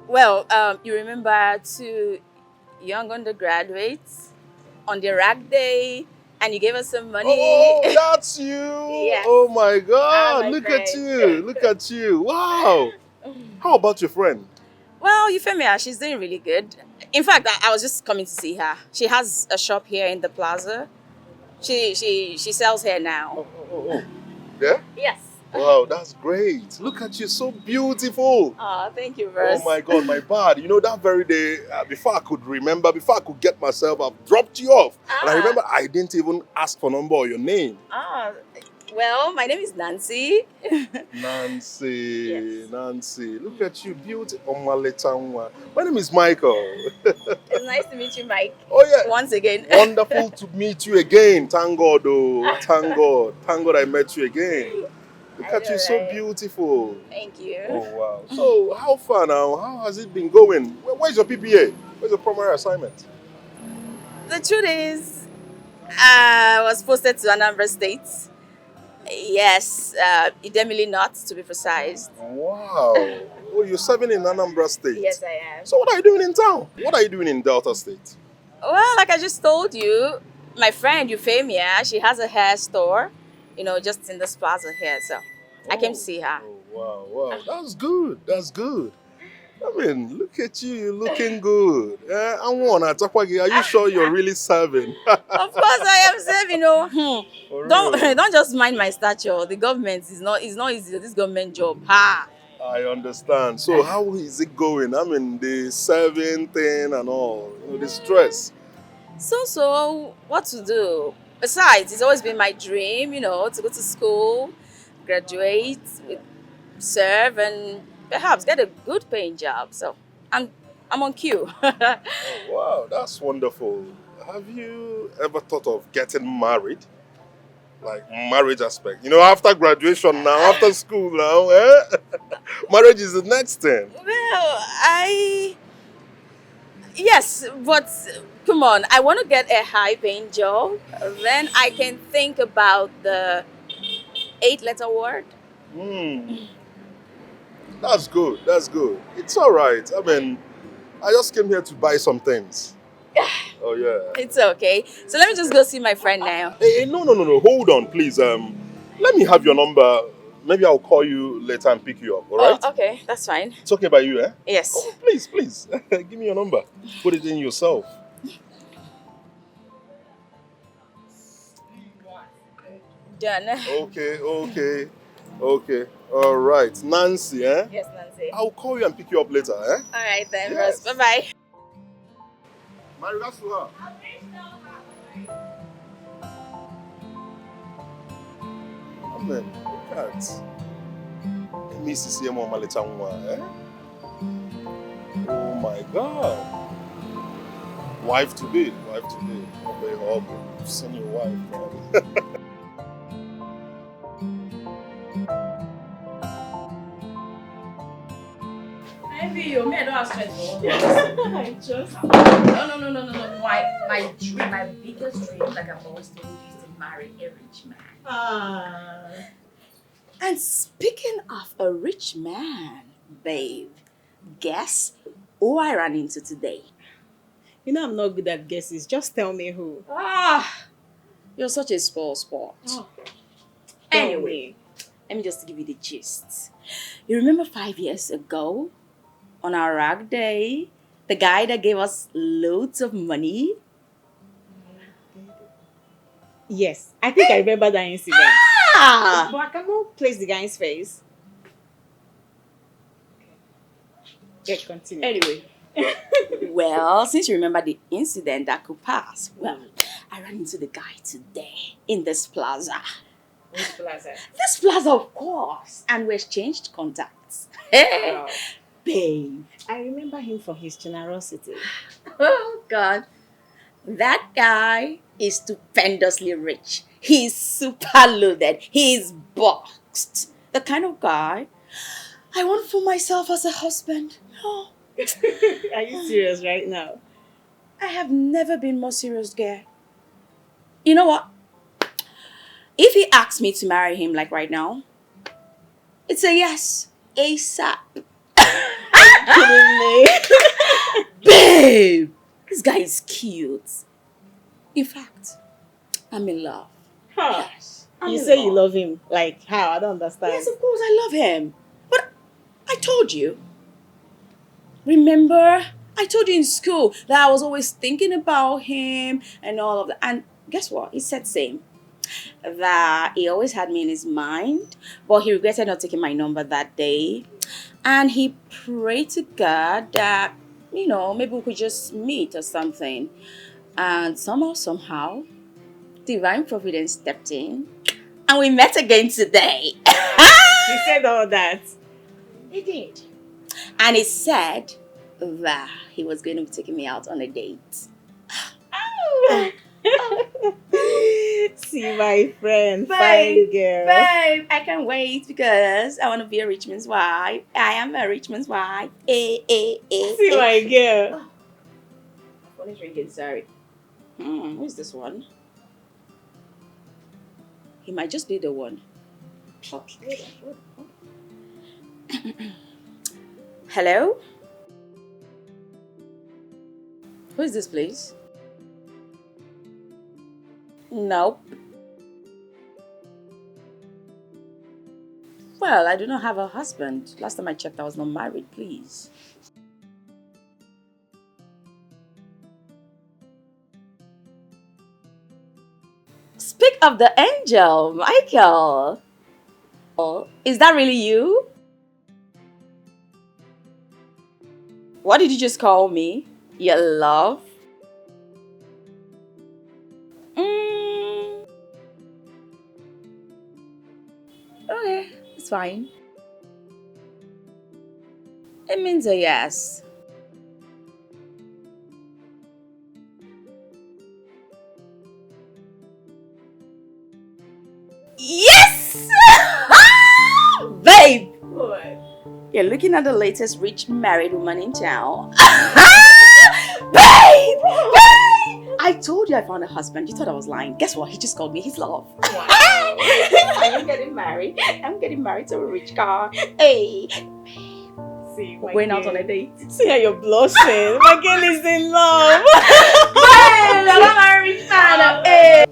Well, you remember two young undergraduates on the rag day, and you gave us some money. Oh, that's you! Yes. Oh my God! My Look friend. at you! Look at you! Wow! How about your friend? Well, Euphemia, she's doing really good. In fact, I was just coming to see her. She has a shop here in the plaza. She sells hair now. Oh. Yeah? Yes. Wow, that's great. Look at you, so beautiful. Oh, thank you, Verse. Oh my God, my bad. You know, that very day, before I could remember, before I could get myself, I've dropped you off. And I remember I didn't even ask for number or your name. Well, my name is Nancy. Nancy, Yes. Nancy. Look at you, beautiful. My name is Michael. It's nice to meet you, Mike. Oh yeah. Once again. Wonderful to meet you again. Thank God, oh. Thank God. Thank God I met you again. Look at you, so beautiful. Thank you. Oh wow. So how far now? How has it been going? Where's your PPA? Where's your primary assignment? The truth is, I was posted to Anambra State. Yes, Idemili North to be precise. Wow. Oh, you're serving in Anambra State? Yes, I am. So what are you doing in town? What are you doing in Delta State? Well, like I just told you, my friend Euphemia, she has a hair store, just in this plaza here. So I came to see her. Oh, wow. That's good. That's good. I mean, look at you. You're looking good. Are you sure you're really serving? Of course I am serving, Don't just mind my stature. The government is not easy. This government job. Ha! I understand. So how is it going? I mean, the serving thing and all, the stress. So, what to do? Besides, it's always been my dream, to go to school, graduate, serve, and perhaps get a good paying job. So, I'm on cue. Oh, wow, that's wonderful. Have you ever thought of getting married? Like marriage aspect. After graduation now, after school now, marriage is the next thing. Well, yes, but come on, I want to get a high paying job. Then I can think about the 8-letter word. That's good. That's good. It's all right. I mean, I just came here to buy some things. Oh, yeah. It's okay. So let me just go see my friend now. Hey, no. Hold on, please. Let me have your number. Maybe I'll call you later and pick you up, all right? Oh, okay. That's fine. It's okay by you, eh? Yes. Oh, please. Give me your number. Put it in yourself. Done. Okay. All right. Nancy, eh? Yes, Nancy. I'll call you and pick you up later, eh? All right then, Yes. Rose. Bye-bye. My regards to her. Amen. Look at. Mrs. Yemo Malitangwa, eh? Oh my God. Wife to be. Okay, I've seen your wife, man. I don't have strength for all this. I just. No. My biggest dream, like I've always told you, is to marry a rich man. And speaking of a rich man, babe, guess who I ran into today? I'm not good at guesses. Just tell me who. You're such a spoil sport. Anyway, let me just give you the gist. You remember 5 years ago, on our rag day, the guy that gave us loads of money? Yes, I think I remember that incident. But I cannot place the guy's face. Okay, continue. Anyway. Well, since you remember the incident that could pass, well, I ran into the guy today in this plaza. Which plaza? This plaza, of course. And we exchanged contacts. Hey, Wow. babe. I remember him for his generosity. Oh, God. That guy is stupendously rich. He's super loaded. He's boxed. The kind of guy I want for myself as a husband. Oh. Are you serious right now? I have never been more serious, girl. You know what? If he asks me to marry him like right now, it's a yes. ASAP. kidding me? Babe, this guy is cute. In fact, I'm in love. Huh. Yes. You say you love him. Like how? I don't understand. Yes, of course, I love him. But I told you. Remember? I told you in school that I was always thinking about him and all of that. And guess what? He said same. That he always had me in his mind, but he regretted not taking my number that day. And he prayed to God that, maybe we could just meet or something. And somehow, divine providence stepped in. And we met again today. He said all that. He did. And he said that he was going to be taking me out on a date. See my friend, Babe, fine girl. Babe, I can't wait because I want to be a rich man's wife. I am a rich man's wife. See my girl. Oh, what is ringing? Sorry. Who's this one? He might just be the one. Hello? Who is this, please? Nope. Well, I do not have a husband. Last time I checked, I was not married, please. Speak of the angel, Michael. Oh, is that really you? What did you just call me? Your love? Okay, it's fine. It means a yes. Yes! Babe! What? You're looking at the latest rich married woman in town. Babe! Babe! I told you I found a husband. You thought I was lying. Guess what? He just called me his love. Wow. I'm getting married. I'm getting married to a rich guy. Hey. See, we're going out on a date. See how you're blushing. My girl is in love. Babe! I'm a rich man. Hey.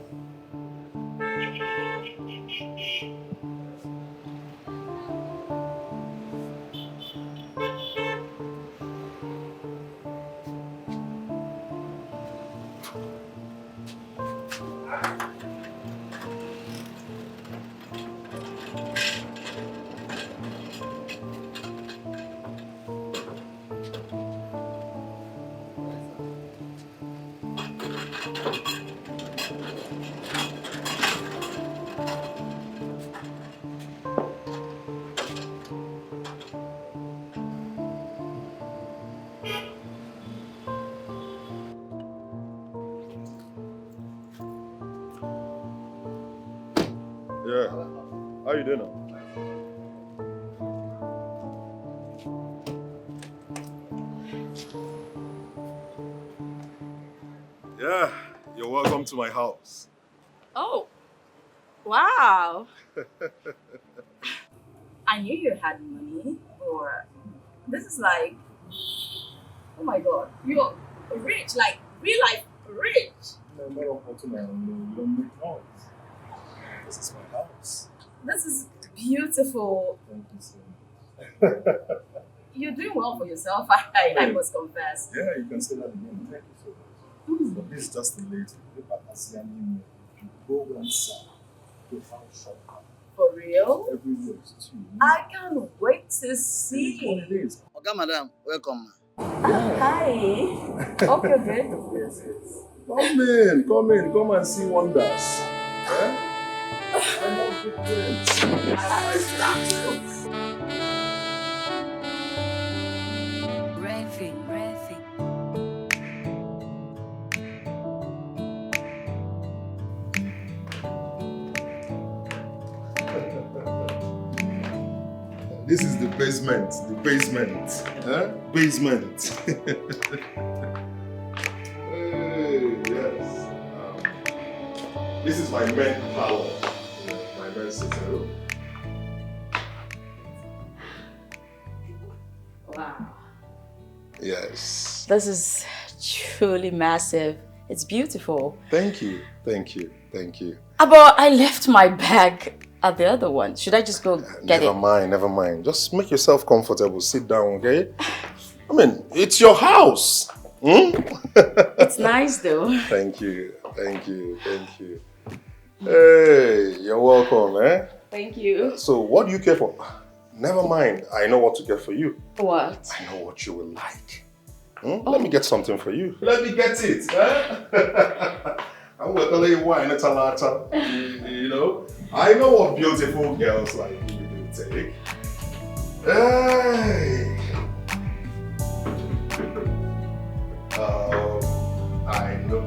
Yeah. How you doing now? Yeah, you're welcome to my house. Oh, wow. I knew you had money, or this is like, oh my God, you're rich, like real life rich. No, not my own house. This is my house. This is beautiful. Thank you so much. You're doing well for yourself, I must confess. Yeah, you can say that again. Thank you so much. But this is just the latest. Go inside. Go find shop. For real? Everywhere is too. I can't wait to see. Okay, madam, welcome. Hi. Hope you're good. Yes. Come in, come and see wonders. Eh? I love good friends. This is the basement. Huh? Basement. Hey, yes. This is my main parlor. My main sitting room. Wow. Yes. This is truly massive. It's beautiful. Thank you. Thank you. Thank you. But I left my bag at the other one. Should I just go get it? Never mind, never mind. Just make yourself comfortable. Sit down, okay? I mean, it's your house. It's nice though. Thank you. Thank you. Thank you. Hey, you're welcome, eh? Thank you. So, what do you care for? Never mind. I know what to get for you. What? I know what you will like. Let me get something for you. Let me get it. Eh? I'm going to tell you why in a talata. You know? I know what beautiful girls like you do take. Hey. I know.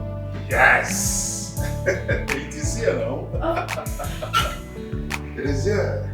Yes. It is here now. It is here.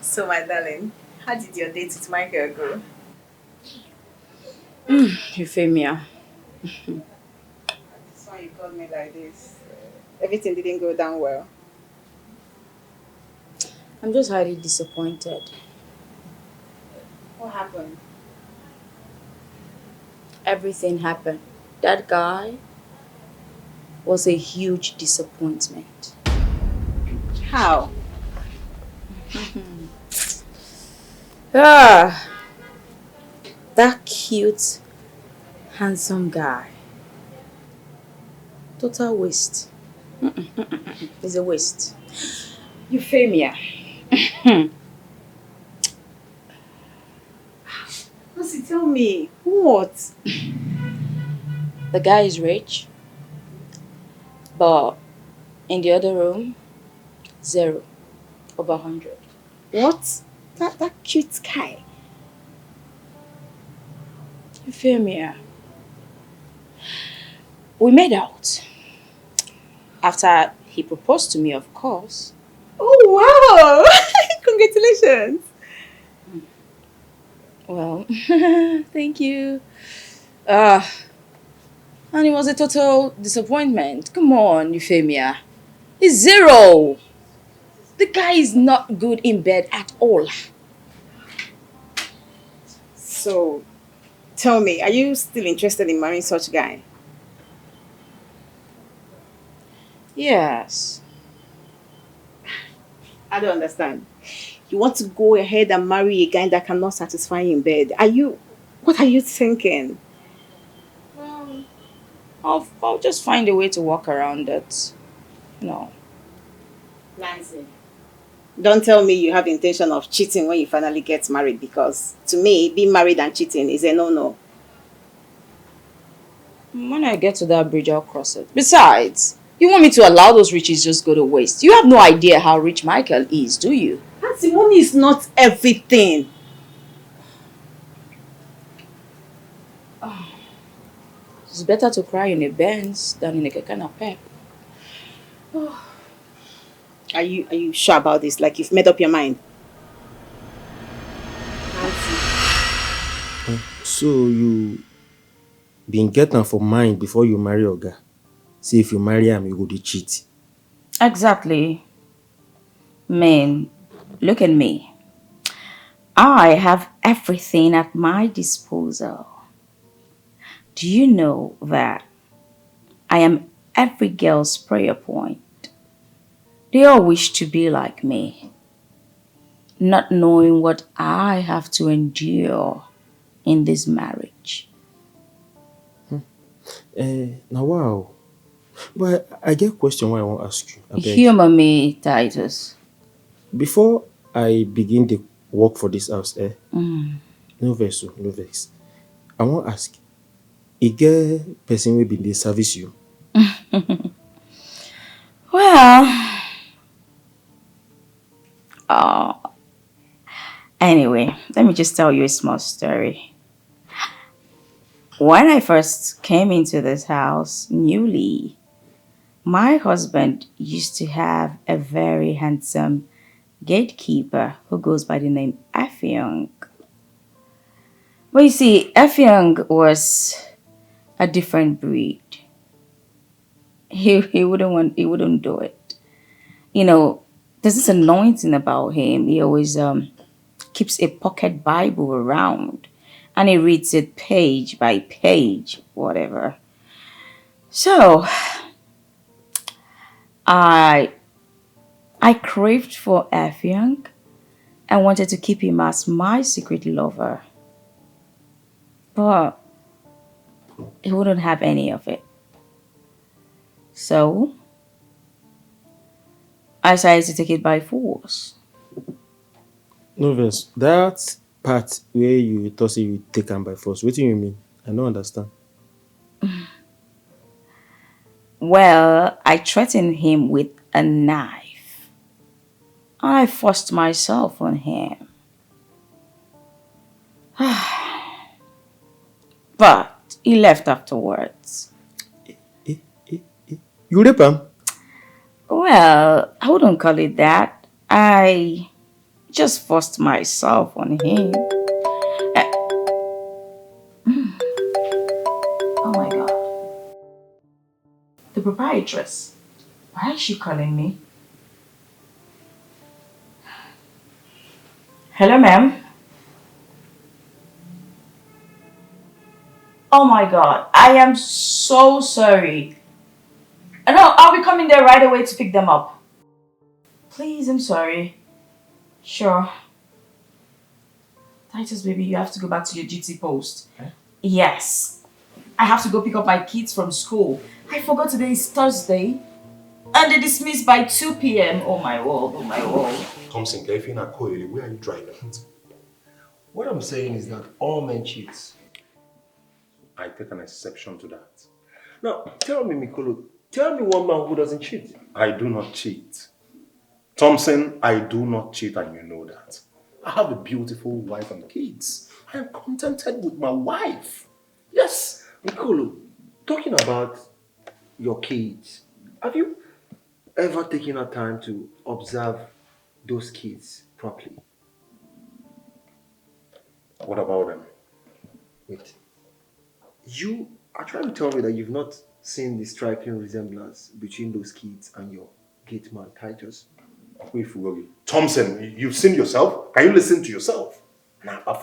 So, my darling, how did your date with Michael go? Euphemia. That's why you called me like this. Everything didn't go down well. I'm just highly disappointed. What happened? Everything happened. That guy was a huge disappointment. How? That cute, handsome guy. Total waste. It's a waste. Euphemia. Nancy, tell me, what? The guy is rich, but in the other room, 0 over 100. What? That cute guy. Euphemia. We made out. After he proposed to me, of course. Oh, wow! Congratulations! Well, thank you. And it was a total disappointment. Come on, Euphemia. He's 0. The guy is not good in bed at all. So, tell me, are you still interested in marrying such a guy? Yes. I don't understand. You want to go ahead and marry a guy that cannot satisfy you in bed. What are you thinking? I'll just find a way to walk around it. No. Nancy, don't tell me you have the intention of cheating when you finally get married, because to me, being married and cheating is a no-no. When I get to that bridge, I'll cross it. Besides, you want me to allow those riches just go to waste? You have no idea how rich Michael is, do you? Nancy, money is not everything. It's better to cry in a Benz than in a keke napep. Are you sure about this? Like you've made up your mind? So you been getting for mind before you marry Oga. See, if you marry him, you go to cheat. Exactly. Man, look at me. I have everything at my disposal. Do you know that I am every girl's prayer point? They all wish to be like me, not knowing what I have to endure in this marriage. Now wow. But I get a question why I want to ask you. Humor me, Titus. Before I begin the work for this house, no vex, no vex. I want to ask, a girl person will be the service you? Well, anyway, let me just tell you a small story. When I first came into this house newly, my husband used to have a very handsome gatekeeper who goes by the name Afyong. But you see, Afyong was a different breed. He wouldn't do it. You know, there's this anointing about him. He always keeps a pocket Bible around and he reads it page by page, whatever. So I craved for Afyong and wanted to keep him as my secret lover. But he wouldn't have any of it. So I decided to take it by force. No vex. That part where you thought you take him by force, what do you mean? I don't understand. Well, I threatened him with a knife. I forced myself on him. But he left afterwards. You rape him? Well, I wouldn't call it that. I just forced myself on him. Oh my God. The proprietress. Why is she calling me? Hello, ma'am. Oh my God. I am so sorry. No, I'll be coming there right away to pick them up. Please, I'm sorry. Sure. Titus, baby, you have to go back to your duty post. Eh? Yes. I have to go pick up my kids from school. I forgot today is Thursday. And they dismissed by 2 p.m. Oh my word, oh my word. Thompson, where are you driving at? What I'm saying is that all men cheat. I take an exception to that. Now, tell me, Mikolo, tell me one man who doesn't cheat. I do not cheat. Thompson, I do not cheat and you know that. I have a beautiful wife and kids. I am contented with my wife. Yes. Mikolo, talking about your kids, have you ever taken a time to observe those kids properly? What about them? Wait. You are trying to tell me that you've not seen the striking resemblance between those kids and your gate man Titus? Wait, Fugogi. Thompson, you've seen yourself? Can you listen to yourself? What are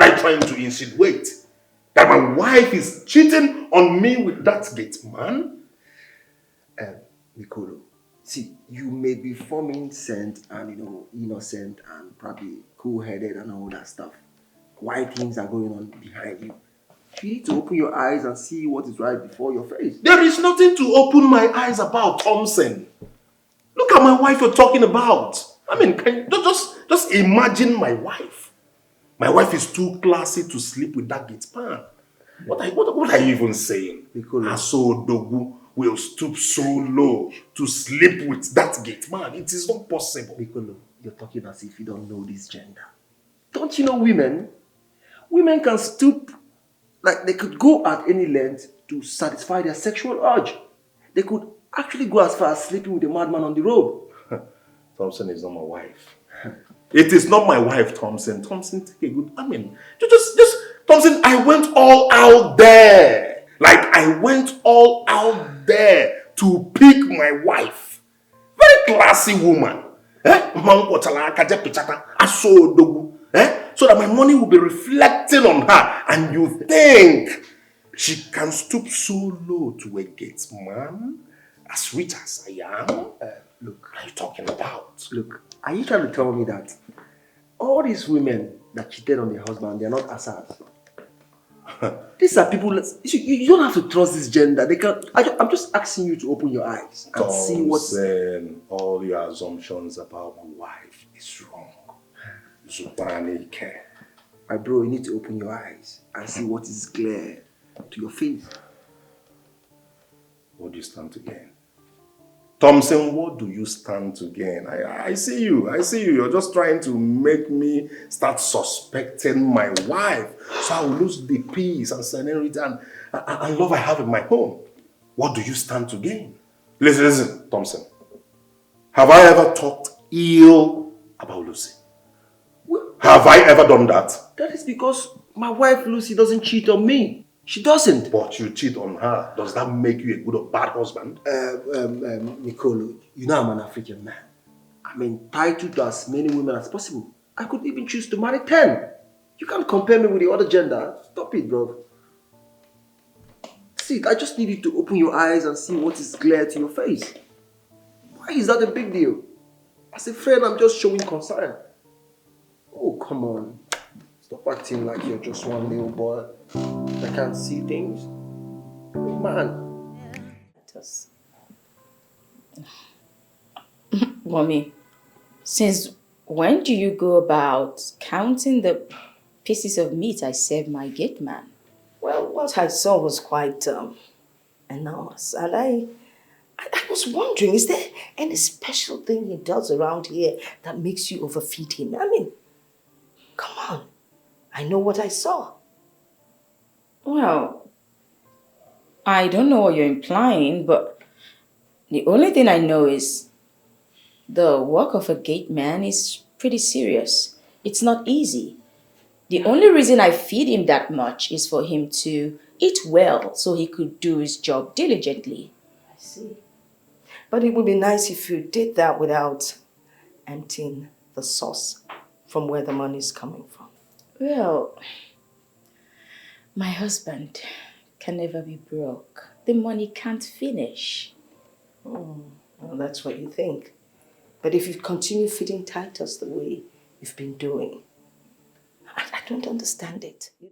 you trying to insinuate? That my wife is cheating on me with that gate man? Nicolo, see, you may be forming scent and, innocent and probably cool-headed and all that stuff. Why things are going on behind you? You need to open your eyes and see what is right before your face. There is nothing to open my eyes about, Thompson. Look at my wife you're talking about. I mean, can you just imagine my wife. My wife is too classy to sleep with that gate man. What are you even saying? Aso Dogu will stoop so low to sleep with that gate man. It is not possible. Nicolo, you're talking as if you don't know this gender. Don't you know women? Women can stoop, like they could go at any length to satisfy their sexual urge. They could actually go as far as sleeping with a madman on the road. Thompson is not my wife. It is not my wife, Thompson. Thompson, take a good... just Thompson, I went all out there. Like, I went all out there to pick my wife. Very classy woman. So that my money will be reflecting on her. And you think she can stoop so low to a gate man? As sweet as I am? Look, what are you talking about? Look, are you trying to tell me that all these women that cheated on their husband, they are not assassins. These are people, you don't have to trust this gender. I'm just asking you to open your eyes and see what's... all your assumptions about my wife is wrong. Zubani care. My bro, you need to open your eyes and see what is clear to your face. What do you stand to gain? Thompson, what do you stand to gain? I see you. You're just trying to make me start suspecting my wife so I will lose the peace and serenity and love I have in my home. What do you stand to gain? Listen, Thompson. Have I ever talked ill about Lucy? Have I ever done that? That is because my wife Lucy doesn't cheat on me. She doesn't. But you cheat on her. Does that make you a good or bad husband? Nicolo, you know I'm an African man. I'm entitled to as many women as possible. I could even choose to marry 10. You can't compare me with the other gender. Stop it, bro. See, I just need you to open your eyes and see what is clear to your face. Why is that a big deal? As a friend, I'm just showing concern. Oh, come on. Stop acting like you're just one little boy that can't see things. Oh, man. Mommy, since when do you go about counting the pieces of meat I serve my gate man? Well, what I saw was quite enormous. And I was wondering, is there any special thing he does around here that makes you overfeed him? I mean, come on. I know what I saw. Well, I don't know what you're implying, but the only thing I know is the work of a gate man is pretty serious. It's not easy. The only reason I feed him that much is for him to eat well so he could do his job diligently. I see. But it would be nice if you did that without emptying the source from where the money is coming from. Well, my husband can never be broke. The money can't finish. Well, that's what you think. But if you continue feeding Titus the way you've been doing, I don't understand it.